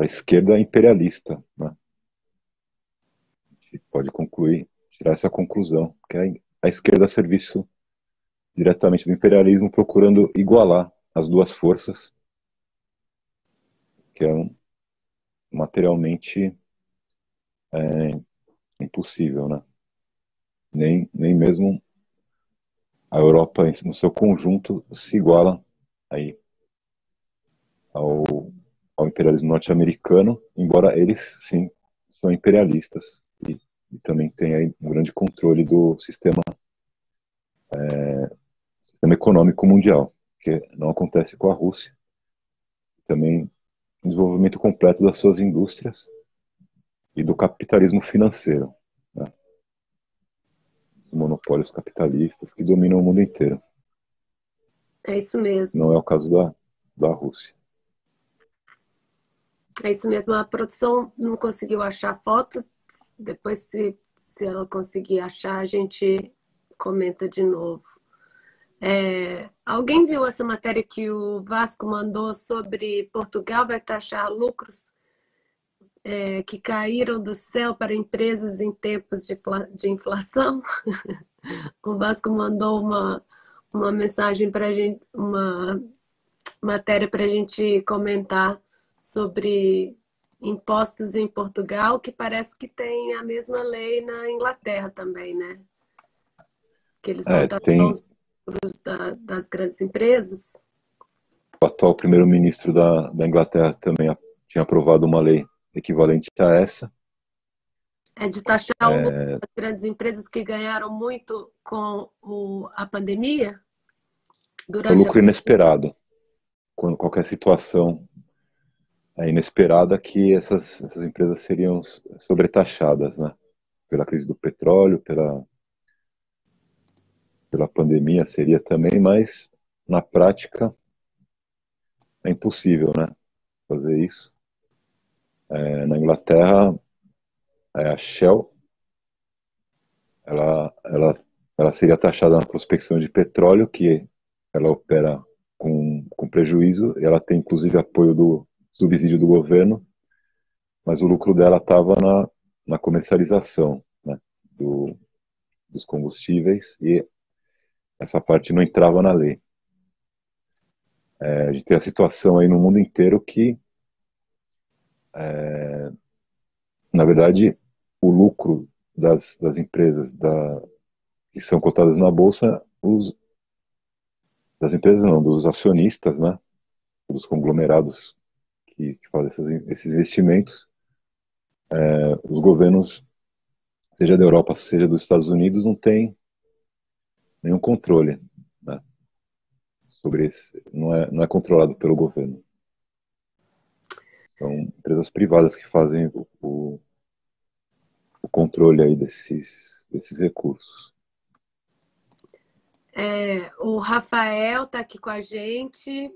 A esquerda é imperialista, né? A gente pode tirar essa conclusão, que a esquerda é a serviço diretamente do imperialismo, procurando igualar as duas forças, que é materialmente impossível, né? Nem mesmo a Europa no seu conjunto se iguala aí ao imperialismo norte-americano, embora eles sim são imperialistas e também têm aí um grande controle do sistema econômico mundial, que não acontece com a Rússia. Também o desenvolvimento completo das suas indústrias e do capitalismo financeiro, né? Os monopólios capitalistas que dominam o mundo inteiro. É isso mesmo. Não é o caso da Rússia. É isso mesmo. A produção não conseguiu achar a foto. Depois, se ela conseguir achar, a gente comenta de novo. Alguém viu essa matéria que o Vasco mandou sobre Portugal vai taxar lucros que caíram do céu para empresas em tempos de inflação? O Vasco mandou uma mensagem para a gente, uma matéria para a gente comentar sobre impostos em Portugal, que parece que tem a mesma lei na Inglaterra também, né? Que eles vão taxar os lucros das grandes empresas. O atual primeiro-ministro da Inglaterra também tinha aprovado uma lei equivalente a essa. É de taxar o lucro das grandes empresas que ganharam muito com a pandemia? O lucro inesperado. Quando qualquer situação inesperada, que essas empresas seriam sobretaxadas, né? Pela crise do petróleo, pela pandemia seria também, mas na prática é impossível, né, fazer isso. Na Inglaterra, a Shell, ela ela seria taxada na prospecção de petróleo, que ela opera com prejuízo, e ela tem inclusive apoio do subsídio do governo, mas o lucro dela estava na comercialização, né, dos combustíveis, e essa parte não entrava na lei. A gente tem a situação aí no mundo inteiro que, na verdade, o lucro das empresas que são cotadas na bolsa, das empresas não, dos acionistas, né, dos conglomerados que fazem esses investimentos, os governos, seja da Europa, seja dos Estados Unidos, não tem nenhum controle, né, sobre esse, não é controlado pelo governo. São empresas privadas que fazem o controle aí desses recursos. O Rafael está aqui com a gente,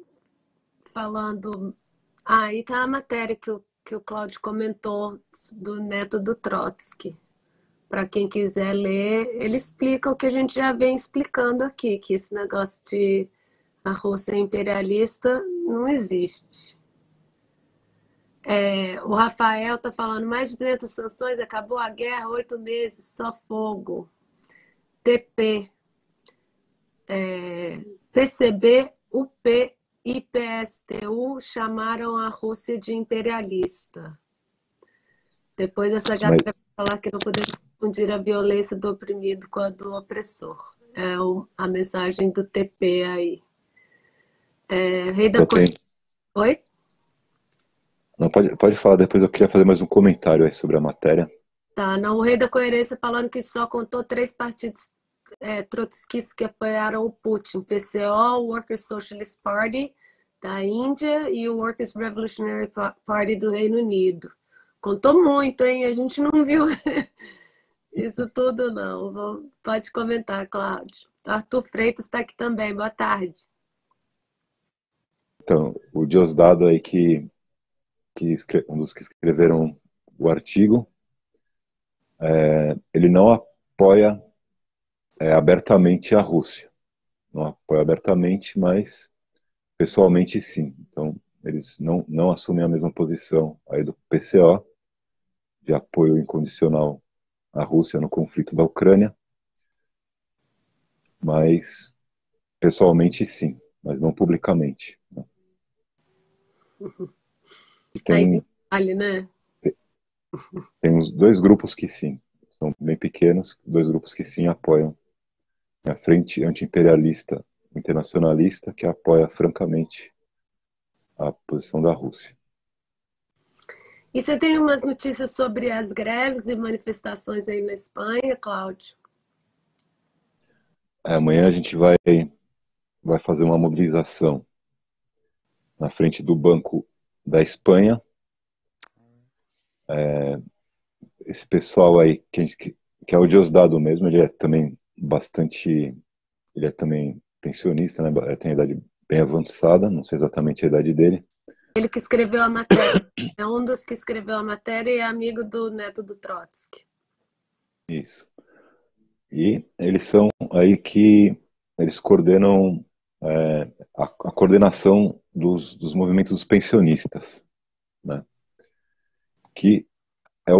falando... Aí está a matéria que o Cláudio comentou do neto do Trotsky. Para quem quiser ler, ele explica o que a gente já vem explicando aqui, que esse negócio de a Rússia imperialista não existe. O Rafael está falando, mais de 200 sanções, acabou a guerra, 8 meses, só fogo. TP, PCB, UP e PSTU chamaram a Rússia de imperialista. Depois essa galera vai falar que não podemos confundir a violência do oprimido com a do opressor. É a mensagem do TP aí. Rei da Oi? Não, pode falar, depois eu queria fazer mais um comentário aí sobre a matéria. Tá, não, o Rei da Coerência falando que só contou 3 partidos trotskistas que apoiaram o Putin, PCO, o Workers' Socialist Party da Índia e o Workers' Revolutionary Party do Reino Unido. Contou muito, hein? A gente não viu isso tudo, não. Pode comentar, Cláudio. Arthur Freitas está aqui também. Boa tarde. Então, o Diosdado aí, um dos que escreveram o artigo, ele não apoia abertamente a Rússia. Não apoia abertamente, mas pessoalmente sim. Então, eles não assumem a mesma posição aí do PCO, de apoio incondicional à Rússia no conflito da Ucrânia, mas pessoalmente sim, mas não publicamente. Né? Tem, né? Tem uns 2 grupos que sim, são bem pequenos, 2 grupos que sim apoiam a Frente Anti-Imperialista Internacionalista, que apoia francamente a posição da Rússia. E você tem umas notícias sobre as greves e manifestações aí na Espanha, Cláudio? Amanhã a gente vai fazer uma mobilização na frente do Banco da Espanha. Esse pessoal aí, que é o Diosdado mesmo, ele é também ele é também pensionista, né? Tem a idade bem avançada, não sei exatamente a idade dele. Ele que escreveu a matéria, é um dos que escreveu a matéria e é amigo do neto do Trotsky. Isso. E eles são aí que eles coordenam a coordenação dos movimentos dos pensionistas, né? Que é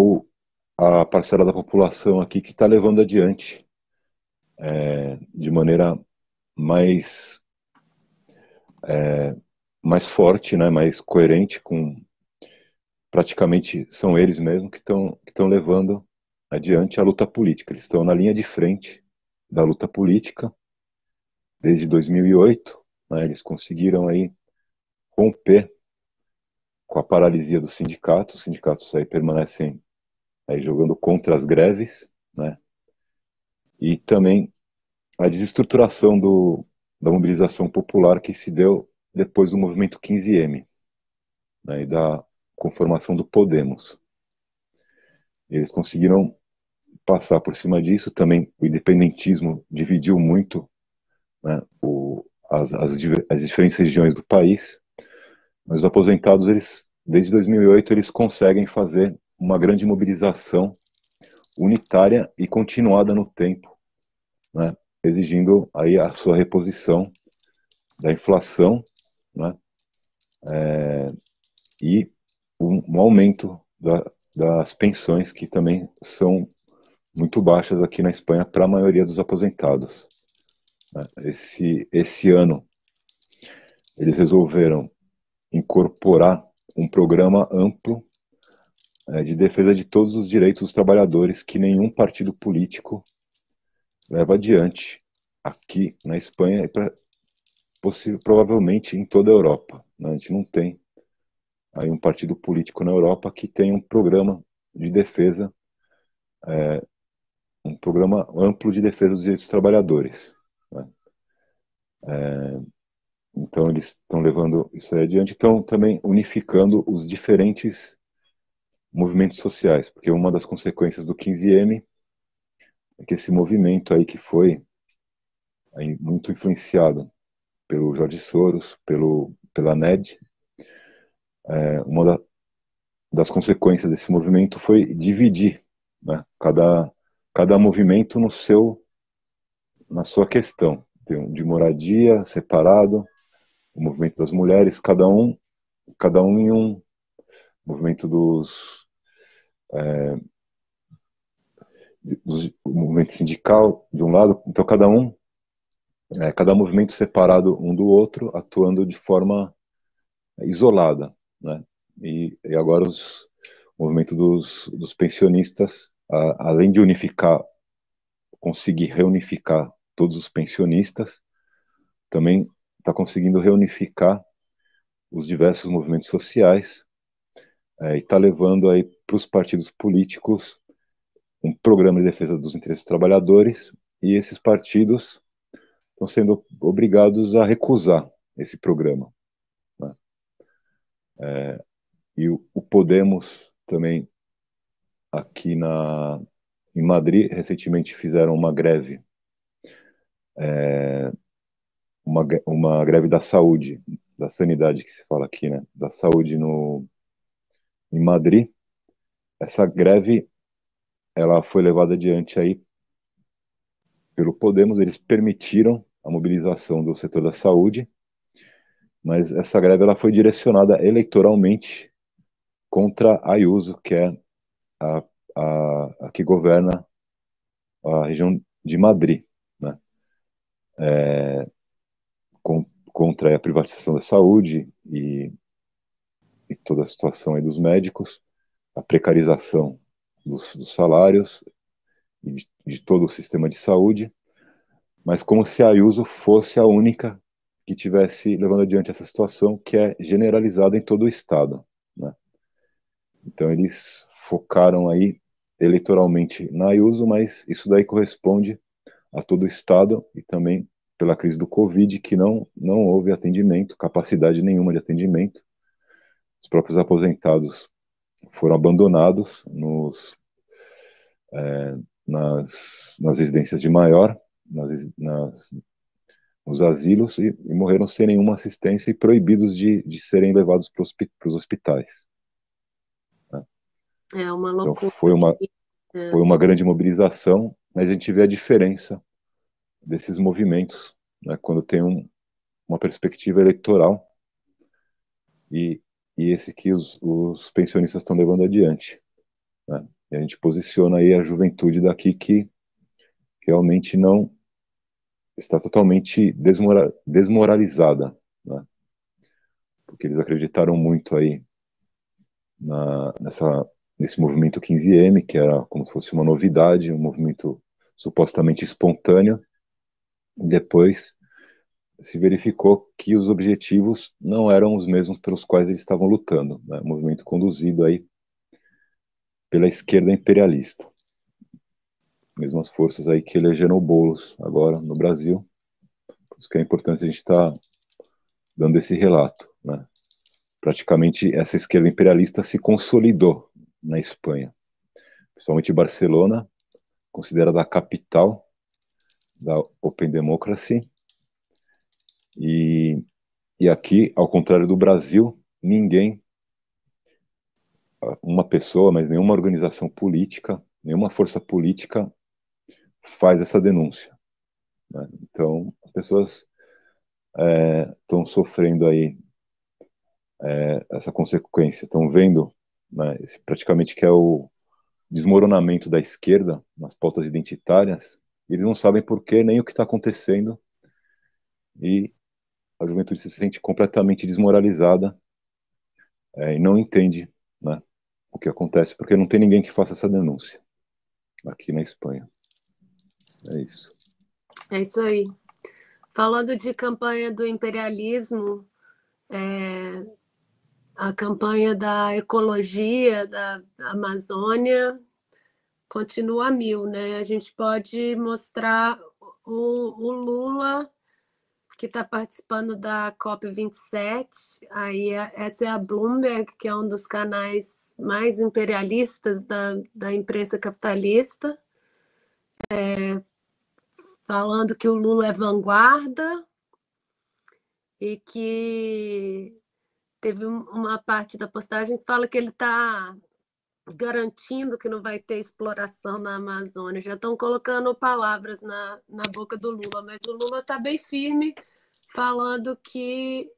a parcela da população aqui que está levando adiante de maneira mais forte, né, mais coerente, praticamente são eles mesmos que estão levando adiante a luta política. Eles estão na linha de frente da luta política desde 2008, né, eles conseguiram aí romper com a paralisia dos sindicatos. Os sindicatos aí permanecem aí jogando contra as greves, né, e também a desestruturação da mobilização popular que se deu depois do movimento 15M, né, e da conformação do Podemos. Eles conseguiram passar por cima disso. Também o independentismo dividiu muito, né, as diferentes regiões do país, mas os aposentados, desde 2008, eles conseguem fazer uma grande mobilização unitária e continuada no tempo né, exigindo aí a sua reposição da inflação, né, e um aumento das pensões, que também são muito baixas aqui na Espanha para a maioria dos aposentados, né. Esse ano eles resolveram incorporar um programa amplo de defesa de todos os direitos dos trabalhadores que nenhum partido político leva adiante aqui na Espanha e provavelmente em toda a Europa, né? A gente não tem aí um partido político na Europa que tem um programa de defesa, um programa amplo de defesa dos direitos dos trabalhadores, né? Então eles estão levando isso aí adiante, estão também unificando os diferentes movimentos sociais, porque uma das consequências do 15M é que esse movimento aí que foi aí muito influenciado pelo Jorge Soros, pela NED, uma das consequências desse movimento foi dividir, né, cada movimento na sua questão. Tem um de moradia separado, o movimento das mulheres, cada um em um movimento o movimento sindical de um lado, então cada movimento separado um do outro, atuando de forma isolada, né? E agora o movimento dos pensionistas, além de conseguir reunificar todos os pensionistas, também está conseguindo reunificar os diversos movimentos sociais, e está levando aí para os partidos políticos um programa de defesa dos interesses dos trabalhadores, e esses partidos estão sendo obrigados a recusar esse programa, né? E o Podemos também, aqui em Madrid, recentemente fizeram uma greve, uma greve da saúde, da sanidade que se fala aqui, né? Da saúde em Madrid. Essa greve, ela foi levada adiante aí pelo Podemos, eles permitiram a mobilização do setor da saúde, mas essa greve ela foi direcionada eleitoralmente contra a Ayuso, que é a, a que governa a região de Madrid, né? Contra a privatização da saúde e toda a situação aí dos médicos, a precarização dos salários e de todo o sistema de saúde, mas como se a Ayuso fosse a única que tivesse levando adiante essa situação, que é generalizada em todo o Estado, né? Então eles focaram aí eleitoralmente na Ayuso, mas isso daí corresponde a todo o Estado e também pela crise do Covid, que não houve atendimento, capacidade nenhuma de atendimento. Os próprios aposentados foram abandonados nas residências de maior, nos asilos, e morreram sem nenhuma assistência e proibidos de serem levados para os hospitais, né? É uma Então loucura foi é, uma grande mobilização, mas a gente vê a diferença desses movimentos, né, quando tem uma perspectiva eleitoral e, e esse que os pensionistas estão levando adiante, né? E a gente posiciona aí a juventude daqui que realmente não está totalmente desmoralizada, né? Porque eles acreditaram muito aí nesse movimento 15M, que era como se fosse uma novidade, um movimento supostamente espontâneo, e depois se verificou que os objetivos não eram os mesmos pelos quais eles estavam lutando, né? Um movimento conduzido aí pela esquerda imperialista, mesmas forças aí que elegeram o Boulos agora no Brasil. Por isso que é importante a gente estar dando esse relato, né? Praticamente essa esquerda imperialista se consolidou na Espanha, principalmente Barcelona, considerada a capital da Open Democracy, e, e aqui, ao contrário do Brasil, ninguém, uma pessoa, mas nenhuma organização política, nenhuma força política faz essa denúncia, né? Então, as pessoas estão sofrendo aí essa consequência, estão vendo, né, praticamente que é o desmoronamento da esquerda nas pautas identitárias, e eles não sabem por quê, nem o que está acontecendo, e a juventude se sente completamente desmoralizada e não entende, né, o que acontece, porque não tem ninguém que faça essa denúncia aqui na Espanha. É isso. É isso aí. Falando de campanha do imperialismo, a campanha da ecologia da Amazônia continua a mil, né? A gente pode mostrar o Lula, que está participando da COP27. Aí, essa é a Bloomberg, que é um dos canais mais imperialistas da imprensa capitalista, falando que o Lula é vanguarda e que teve uma parte da postagem que fala que ele está garantindo que não vai ter exploração na Amazônia. Já estão colocando palavras na boca do Lula, mas o Lula está bem firme, falando que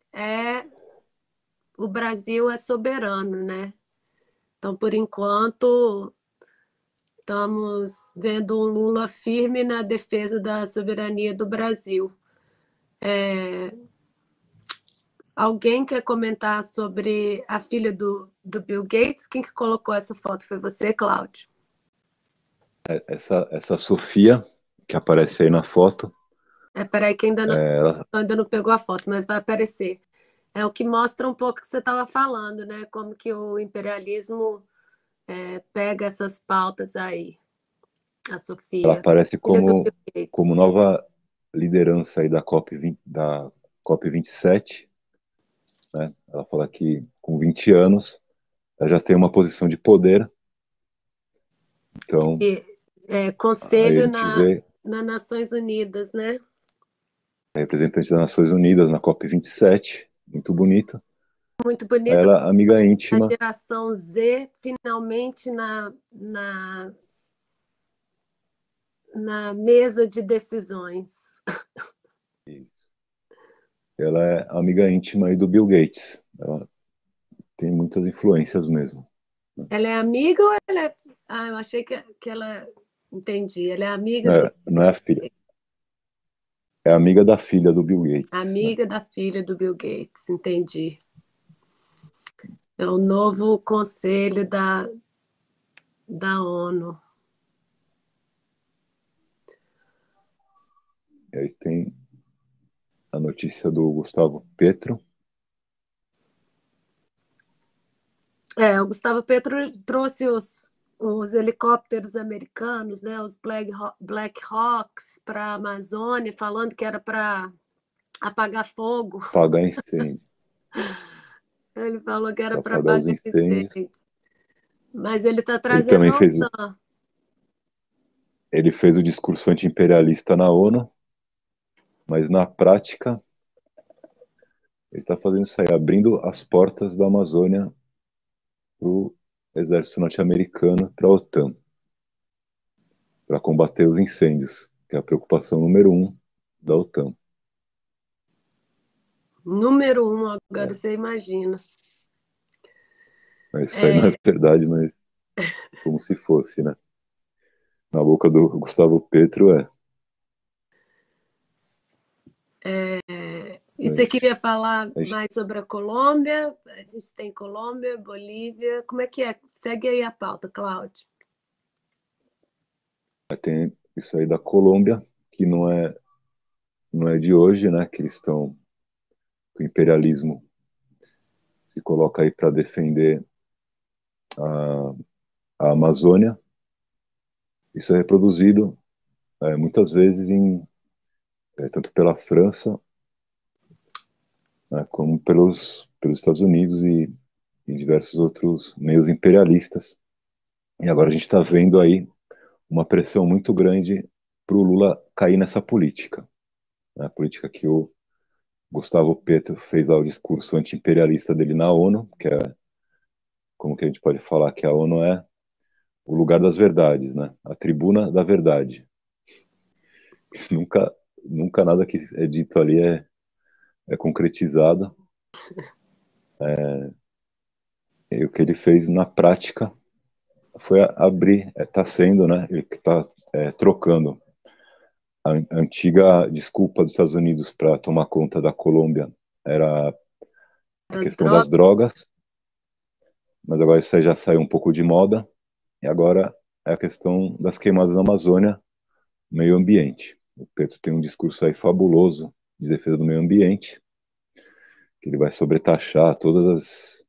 o Brasil é soberano, né? Então, por enquanto, estamos vendo um Lula firme na defesa da soberania do Brasil. Alguém quer comentar sobre a filha do Bill Gates? Quem que colocou essa foto? Foi você, Cláudio? Essa Sofia, que aparece aí na foto. Peraí, que ainda não pegou a foto, mas vai aparecer. É o que mostra um pouco o que você estava falando, né? Como que o imperialismo pega essas pautas aí. A Sofia. Ela aparece como nova liderança aí da COP27. Né? Ela fala que com 20 anos ela já tem uma posição de poder. Então, conselho nas Nações Unidas, né? Representante das Nações Unidas na COP27, muito bonita. Muito bonita. Ela, amiga íntima. A geração Z, finalmente na mesa de decisões. Isso. Ela é amiga íntima aí do Bill Gates. Ela tem muitas influências mesmo. Ela é amiga ou ela é... Ah, eu achei que ela... Entendi. Ela é amiga não é a filha. É amiga da filha do Bill Gates. Amiga da filha do Bill Gates, entendi. É o novo conselho da ONU. E aí tem a notícia do Gustavo Petro. O Gustavo Petro trouxe os helicópteros americanos, né, os Black Hawks para a Amazônia, falando que era para apagar fogo. Apagar incêndio. Ele falou que era para apagar incêndio. Mas ele está trazendo ele também ele fez o discurso anti-imperialista na ONU, mas na prática ele está fazendo isso aí, abrindo as portas da Amazônia para o exército norte-americano, para a OTAN, para combater os incêndios, que é a preocupação número 1 da OTAN. Número 1, agora você imagina. Isso aí não é verdade, mas como se fosse, né? Na boca do Gustavo Petro E você queria falar mais sobre a Colômbia? A gente tem Colômbia, Bolívia. Como é que é? Segue aí a pauta, Cláudio. Tem isso aí da Colômbia, que não é de hoje, né? Que eles estão... O imperialismo se coloca aí para defender a Amazônia. Isso é reproduzido muitas vezes tanto pela França, né, como pelos Estados Unidos e diversos outros meios imperialistas. E agora a gente está vendo aí uma pressão muito grande para o Lula cair nessa política. Né, a política que o Gustavo Petro fez lá o discurso anti-imperialista dele na ONU, que é, como que a gente pode falar, que a ONU é o lugar das verdades, né? A tribuna da verdade. Nunca nunca nada que é dito ali é concretizado. E o que ele fez na prática foi abrir, está sendo, né? Ele que está trocando a antiga desculpa dos Estados Unidos para tomar conta da Colômbia era a questão das drogas, mas agora isso aí já saiu um pouco de moda, e agora é a questão das queimadas na Amazônia, meio ambiente. O Petro tem um discurso aí fabuloso de defesa do meio ambiente, que ele vai sobretaxar todas as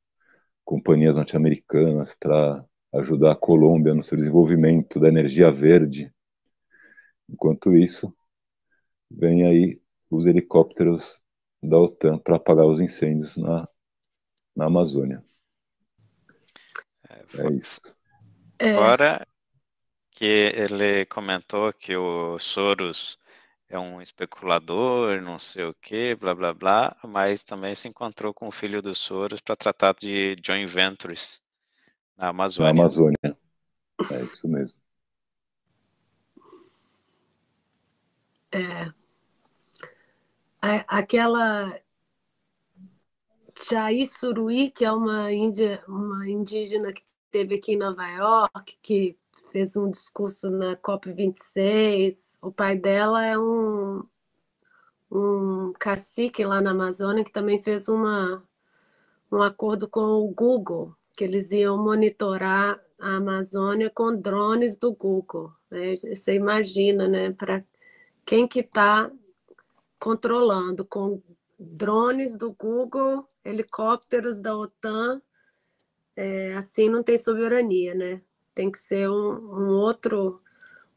companhias norte-americanas para ajudar a Colômbia no seu desenvolvimento da energia verde. Enquanto isso, vem aí os helicópteros da OTAN para apagar os incêndios na Amazônia. É isso. Fora que ele comentou que o Soros é um especulador, não sei o que, blá blá blá, mas também se encontrou com o filho do Soros para tratar de joint ventures na Amazônia. Na Amazônia, é isso mesmo. Aquela Chai Suruí, que é uma indígena que esteve aqui em Nova York, que fez um discurso na COP26. O pai dela é um cacique lá na Amazônia que também fez um acordo com o Google, que eles iam monitorar a Amazônia com drones do Google. Né? Você imagina, né? Para quem que está controlando com drones do Google, helicópteros da OTAN, assim não tem soberania, né? Tem que ser um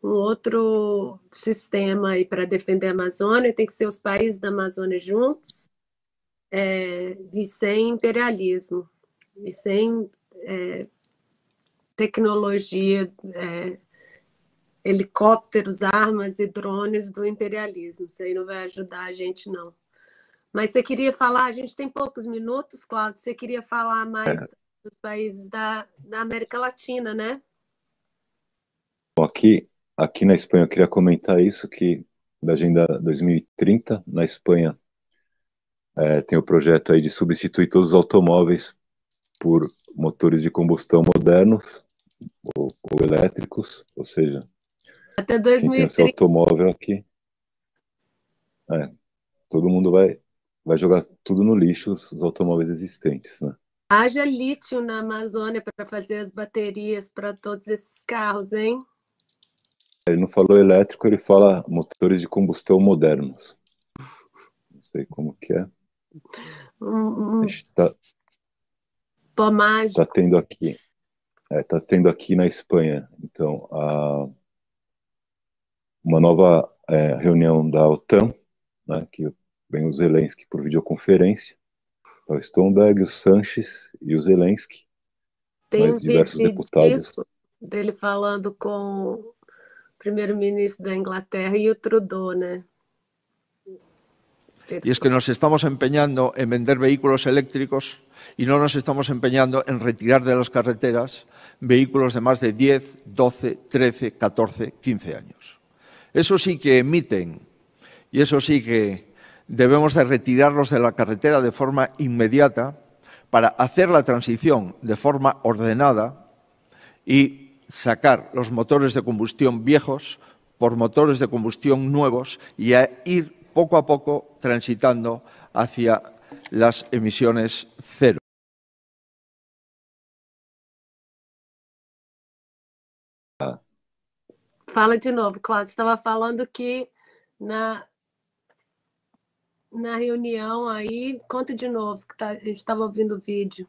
outro sistema aí para defender a Amazônia, tem que ser os países da Amazônia juntos, e sem imperialismo, e sem tecnologia, helicópteros, armas e drones do imperialismo. Isso aí não vai ajudar a gente, não. Mas você queria falar, a gente tem poucos minutos, Cláudio, você queria falar mais dos países da América Latina, né? Bom, aqui na Espanha eu queria comentar isso, que da Agenda 2030, na Espanha, tem o projeto aí de substituir todos os automóveis por motores de combustão modernos ou elétricos, ou seja, até quem tem o seu automóvel aqui, todo mundo vai jogar tudo no lixo, os automóveis existentes, né? Haja lítio na Amazônia para fazer as baterias para todos esses carros, hein? Ele não falou elétrico, ele fala motores de combustão modernos. Não sei como que é. Pó mágico. Tá tendo aqui na Espanha, então, uma nova reunião da OTAN, né, que vem o Zelensky por videoconferência, o Stoltenberg, o Sanches e o Zelensky, tem mais diversos deputados. Dele falando com o primeiro-ministro da Inglaterra e o Trudeau, né? Y es que nos estamos empeñando en vender vehículos eléctricos y no nos estamos empeñando en retirar de las carreteras vehículos de más de 10, 12, 13, 14, 15 años. Eso sí que emiten y eso sí que debemos de retirarlos de la carretera de forma inmediata para hacer la transición de forma ordenada y sacar los motores de combustión viejos por motores de combustión nuevos y a ir poco a poco transitando hacia las emisiones cero. Fala de novo, Cláudio. Estava falando que na reunião aí, conta de novo, que a gente estava ouvindo o vídeo.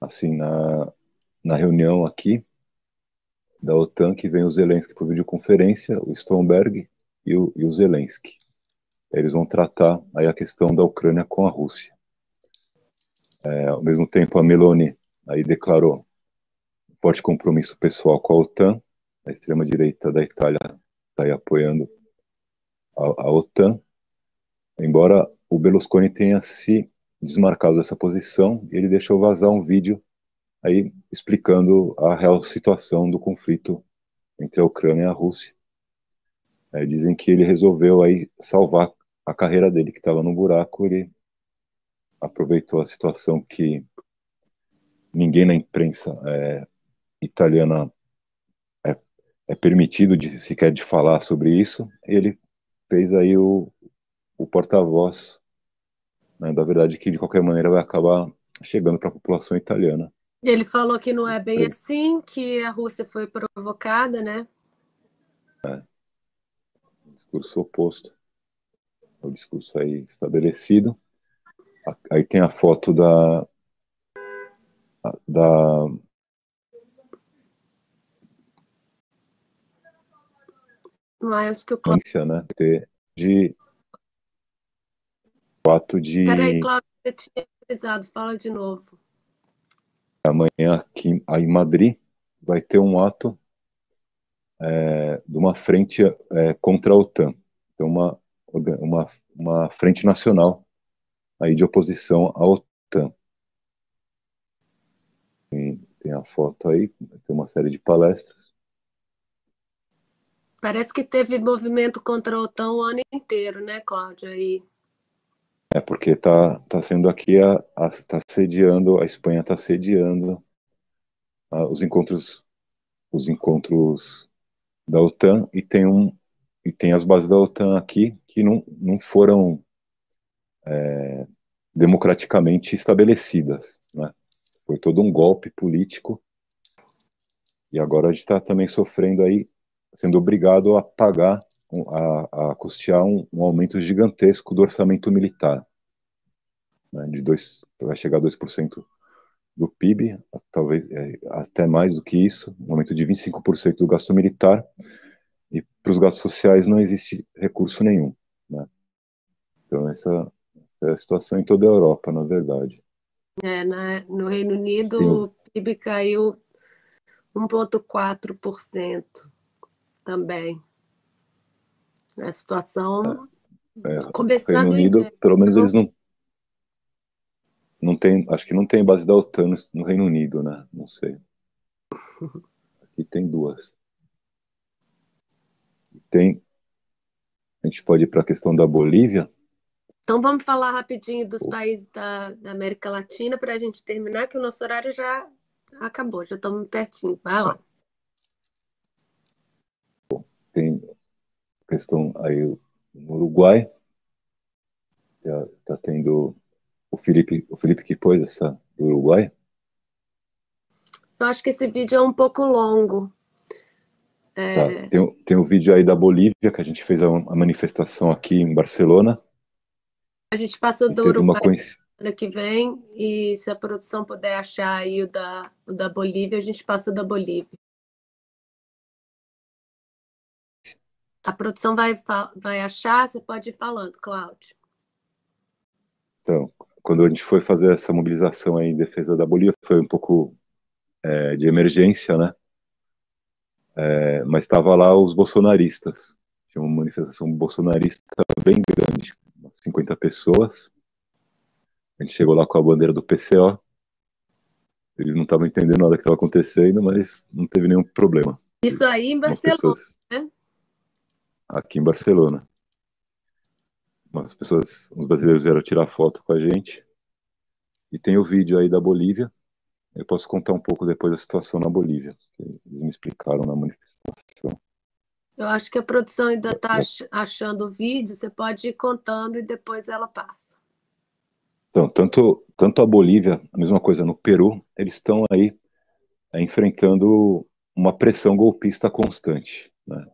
Assim, na reunião aqui da OTAN, que vem o Zelensky por videoconferência, o Stoltenberg e o Zelensky. Eles vão tratar aí a questão da Ucrânia com a Rússia. Ao mesmo tempo, a Meloni aí declarou um forte compromisso pessoal com a OTAN. A extrema-direita da Itália está aí apoiando a OTAN, embora o Berlusconi tenha se desmarcado dessa posição, ele deixou vazar um vídeo aí explicando a real situação do conflito entre a Ucrânia e a Rússia. Dizem que ele resolveu aí salvar a carreira dele, que estava no buraco. Ele aproveitou a situação que ninguém na imprensa italiana é permitido sequer de falar sobre isso. Ele fez aí o porta-voz, né, da verdade, que de qualquer maneira vai acabar chegando para a população italiana. Ele falou que não é bem assim, que a Rússia foi provocada, né? Discurso oposto ao discurso aí estabelecido. Aí tem a foto da Mas que o Cláudio, né, de fato de Peraí, Cláudio, você tinha avisado, fala de novo. Amanhã aqui em Madrid vai ter um ato de uma frente contra a OTAN. Então, uma frente nacional aí de oposição à OTAN. Tem a foto aí, tem uma série de palestras. Parece que teve movimento contra a OTAN o ano inteiro, né, Cláudio? Aí. Porque tá sendo aqui, tá sediando, a Espanha está sediando os encontros da OTAN, e tem as bases da OTAN aqui que não foram democraticamente estabelecidas, né? Foi todo um golpe político, e agora a gente está também sofrendo aí, sendo obrigado a pagar, a custear um aumento gigantesco do orçamento militar, né? Vai chegar a 2% do PIB, talvez até mais do que isso, um aumento de 25% do gasto militar, e para os gastos sociais não existe recurso nenhum, né? Então essa é a situação em toda a Europa, na verdade. No Reino Unido, o PIB caiu 1,4% também. A situação começando Reino Unido, pelo menos eles não tem, acho que não tem base da OTAN no Reino Unido, né? Não sei. Aqui tem duas. A gente pode ir para a questão da Bolívia. Então vamos falar rapidinho dos países da América Latina para a gente terminar, que o nosso horário já acabou, já estamos pertinho. Vai lá. Tem questão aí no Uruguai. Tá tendo o Felipe que pôs essa do Uruguai. Eu acho que esse vídeo é um pouco longo. Tá. Tem o vídeo aí da Bolívia, que a gente fez a manifestação aqui em Barcelona. A gente passou do Uruguai ano que vem, e se a produção puder achar aí o da Bolívia, a gente passa o da Bolívia. A produção vai achar, você pode ir falando, Cláudio. Então, quando a gente foi fazer essa mobilização aí em defesa da Bolívia, foi um pouco de emergência, né? Mas estava lá os bolsonaristas. Tinha uma manifestação bolsonarista bem grande, umas 50 pessoas. A gente chegou lá com a bandeira do PCO. Eles não estavam entendendo nada que estava acontecendo, mas não teve nenhum problema. Isso aí em Barcelona, né? Aqui em Barcelona. Uns brasileiros vieram tirar foto com a gente. E tem o vídeo aí da Bolívia. Eu posso contar um pouco depois da situação na Bolívia, que eles me explicaram na manifestação. Eu acho que a produção ainda está achando o vídeo, você pode ir contando e depois ela passa. Então, tanto a Bolívia, a mesma coisa no Peru, eles estão aí enfrentando uma pressão golpista constante, né?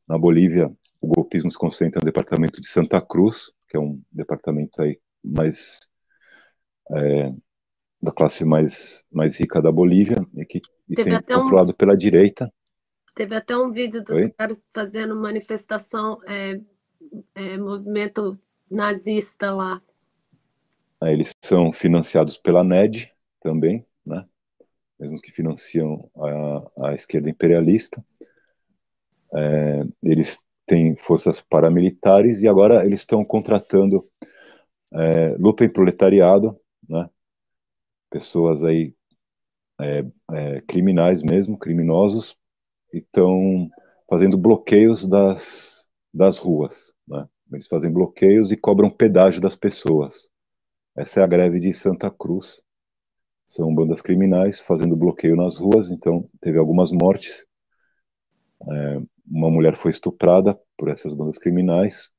Na Bolívia, o golpismo se concentra no departamento de Santa Cruz, que é um departamento aí mais da classe mais rica da Bolívia, e tem controlado pela direita. Teve até um vídeo dos caras fazendo manifestação, movimento nazista lá. Eles são financiados pela NED também, né? Mesmo que financiam a esquerda imperialista. Eles têm forças paramilitares, e agora eles estão contratando luta proletariado, né? Pessoas aí criminais mesmo, criminosos, e estão fazendo bloqueios das ruas, né? Eles fazem bloqueios e cobram pedágio das pessoas. Essa é a greve de Santa Cruz. São bandas criminais fazendo bloqueio nas ruas, então teve algumas mortes. Uma mulher foi estuprada por essas bandas criminais.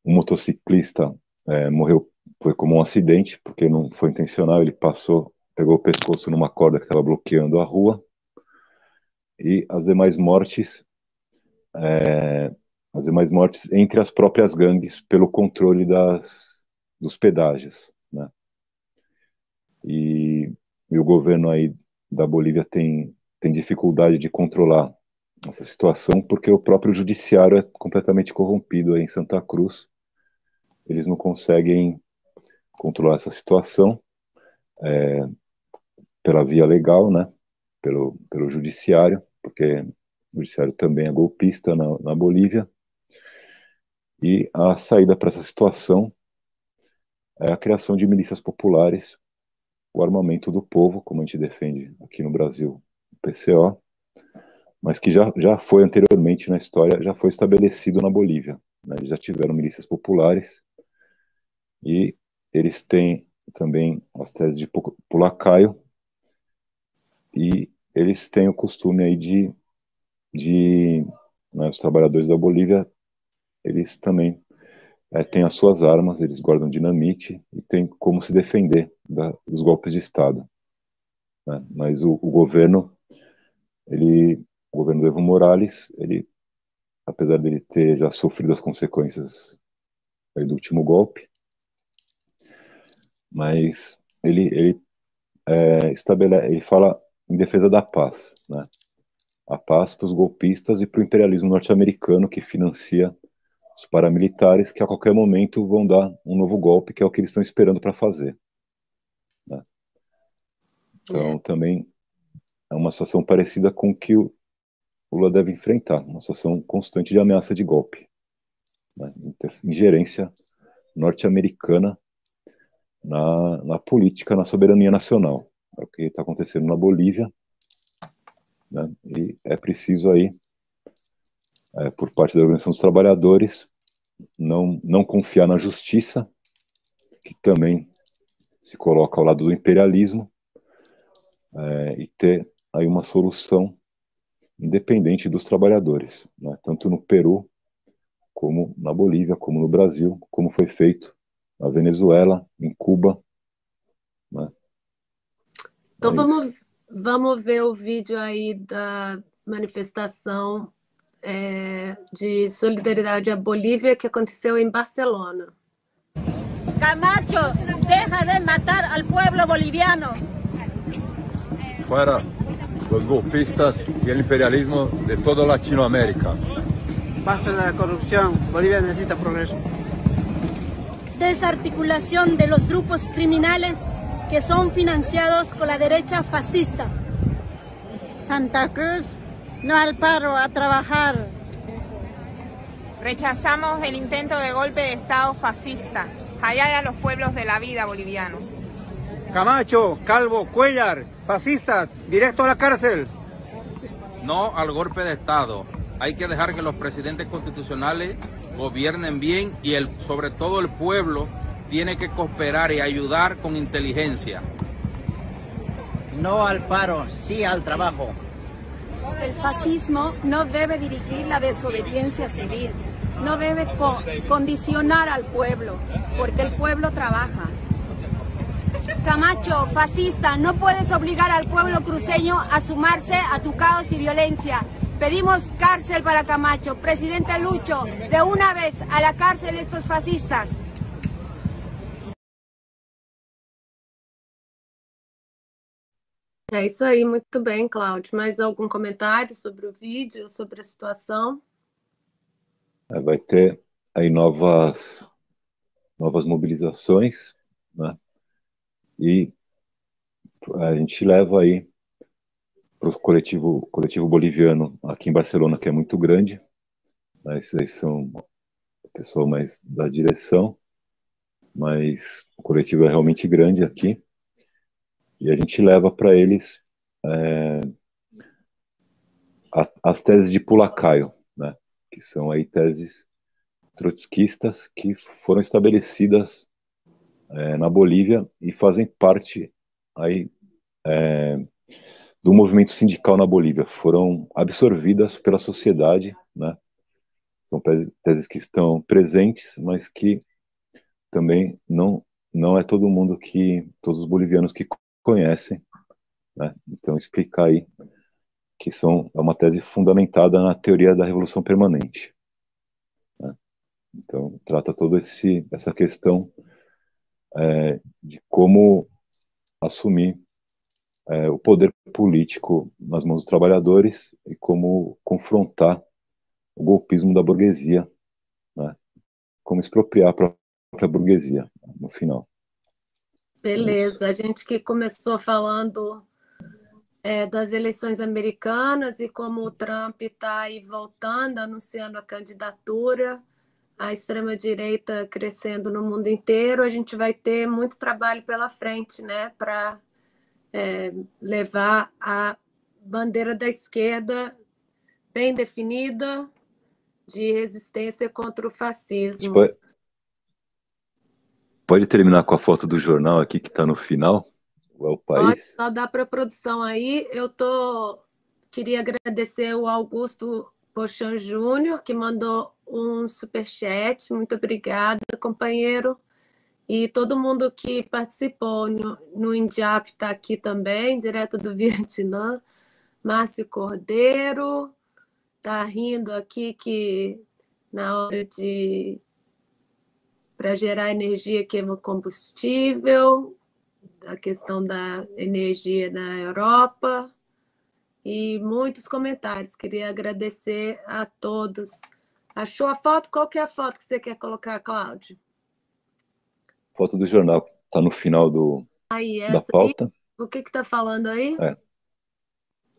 Um motociclista morreu, foi como um acidente, porque não foi intencional, ele pegou o pescoço numa corda que estava bloqueando a rua. E as demais mortes entre as próprias gangues pelo controle dos pedágios, né? E o governo aí da Bolívia tem dificuldade de controlar essa situação porque o próprio judiciário é completamente corrompido aí em Santa Cruz. Eles não conseguem controlar essa situação pela via legal, né? Pelo judiciário, porque o judiciário também é golpista na Bolívia. E a saída para essa situação é a criação de milícias populares, o armamento do povo, como a gente defende aqui no Brasil, o PCO, mas que já foi anteriormente na história, já foi estabelecido na Bolívia, né? Eles já tiveram milícias populares e eles têm também as teses de Pulacaio e eles têm o costume aí né, os trabalhadores da Bolívia, eles também têm as suas armas, eles guardam dinamite e têm como se defender dos golpes de Estado, né? Mas o governo do Evo Morales, apesar dele ter já sofrido as consequências aí do último golpe, mas ele fala em defesa da paz, né? A paz para os golpistas e para o imperialismo norte-americano que financia os paramilitares que a qualquer momento vão dar um novo golpe, que é o que eles estão esperando para fazer, né? Então também é uma situação parecida com o que o Lula deve enfrentar, uma situação constante de ameaça de golpe, né? Ingerência norte-americana na política, na soberania nacional. É o que está acontecendo na Bolívia, né? E é preciso aí, por parte da Organização dos Trabalhadores, não confiar na justiça, que também se coloca ao lado do imperialismo, e ter aí uma solução independente dos trabalhadores, né? Tanto no Peru, como na Bolívia, como no Brasil, como foi feito na Venezuela, em Cuba, né? Então vamos ver o vídeo aí da manifestação de solidariedade à Bolívia que aconteceu em Barcelona. Camacho, deja de matar al pueblo boliviano. Fuera los golpistas y el imperialismo de toda Latinoamérica. Basta la corrupción, Bolivia necesita progreso. Desarticulación de los grupos criminales que son financiados por la derecha fascista. Santa Cruz, no al paro, a trabajar. Rechazamos el intento de golpe de Estado fascista. Allá a los pueblos de la vida bolivianos. Camacho, Calvo, Cuellar, fascistas, directo a la cárcel. No al golpe de Estado. Hay que dejar que los presidentes constitucionales gobiernen bien y sobre todo el pueblo tiene que cooperar y ayudar con inteligencia. No al paro, sí al trabajo. El fascismo no debe dirigir la desobediencia civil, no debe condicionar al pueblo, porque el pueblo trabaja. Camacho, fascista, no puedes obligar al pueblo cruceño a sumarse a tu caos y violencia. Pedimos cárcel para Camacho. Presidente Lucho, de una vez a la cárcel estos fascistas. É isso aí, muito bem, Cláudio. Mais algum comentário sobre o vídeo, sobre a situação? Vai ter aí novas mobilizações, né? E a gente leva aí para o coletivo boliviano aqui em Barcelona, que é muito grande, né? Esses aí são a pessoa mais da direção, mas o coletivo é realmente grande aqui. E a gente leva para eles as teses de Pulacaio, que são aí teses trotskistas que foram estabelecidas na Bolívia e fazem parte aí do movimento sindical na Bolívia. Foram absorvidas pela sociedade, né? São teses que estão presentes, mas que também não é todo mundo todos os bolivianos que conhecem, né? Então, explicar aí que é uma tese fundamentada na teoria da revolução permanente, né? Então, trata toda essa questão de como assumir o poder político nas mãos dos trabalhadores e como confrontar o golpismo da burguesia, né? Como expropriar a própria burguesia no final. Beleza, a gente que começou falando das eleições americanas e como o Trump está aí voltando, anunciando a candidatura, a extrema-direita crescendo no mundo inteiro, a gente vai ter muito trabalho pela frente, né, para levar a bandeira da esquerda bem definida de resistência contra o fascismo. Pode terminar com a foto do jornal aqui que está no final? É o País? Só dá para a produção aí. Queria agradecer o Augusto Pochan Júnior, que mandou um superchat. Muito obrigada, companheiro. E todo mundo que participou no Indiap está aqui também, direto do Vietnã. Márcio Cordeiro está rindo aqui que na hora para gerar energia queima combustível, a questão da energia na Europa e muitos comentários. Queria agradecer a todos. Achou a foto? Qual que é a foto que você quer colocar, Cláudio? Foto do jornal, está no final da pauta. Aí? O que está falando aí?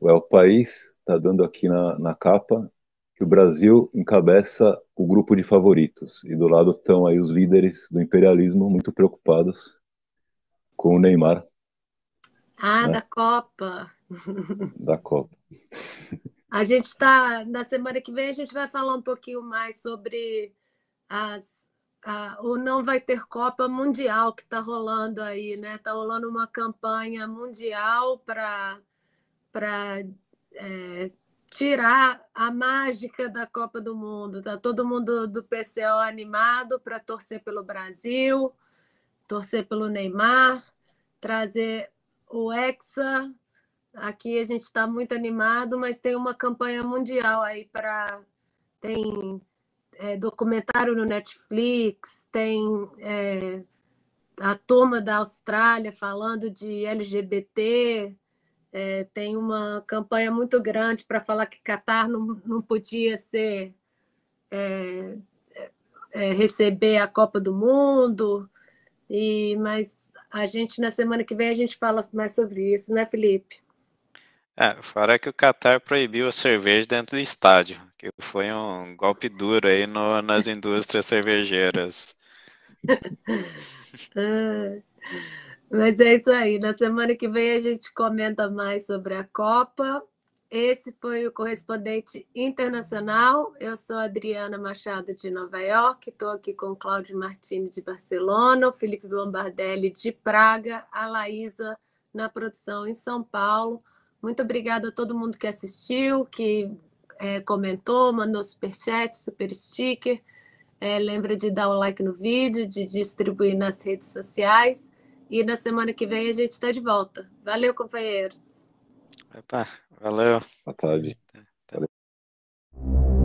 O El País está dando aqui na capa que o Brasil encabeça o grupo de favoritos. E do lado estão aí os líderes do imperialismo muito preocupados com o Neymar. Né? Da Copa. Da Copa. A gente está, na semana que vem, a gente vai falar um pouquinho mais sobre o Não Vai Ter Copa Mundial que está rolando aí, né? Está rolando uma campanha mundial para tirar a mágica da Copa do Mundo. Tá todo mundo do PCO animado para torcer pelo Brasil, torcer pelo Neymar, trazer o Hexa. Aqui a gente está muito animado, mas tem uma campanha mundial aí tem documentário no Netflix, tem a turma da Austrália falando de LGBT, tem uma campanha muito grande para falar que Catar não podia receber a Copa do Mundo, mas a gente, na semana que vem, a gente fala mais sobre isso, né, Felipe? Fora que o Catar proibiu a cerveja dentro do estádio, que foi um golpe duro aí nas indústrias cervejeiras. Mas é isso aí. Na semana que vem a gente comenta mais sobre a Copa. Esse foi o Correspondente Internacional. Eu sou a Adriana Machado, de Nova York. Estou aqui com o Cláudio Martini, de Barcelona, o Felipe Bombardelli, de Praga, a Laísa, na produção em São Paulo. Muito obrigada a todo mundo que assistiu, que comentou, mandou superchat, super sticker. Lembra de dar o like no vídeo, de distribuir nas redes sociais. E na semana que vem a gente está de volta. Valeu, companheiros. Valeu. Boa tarde. Valeu.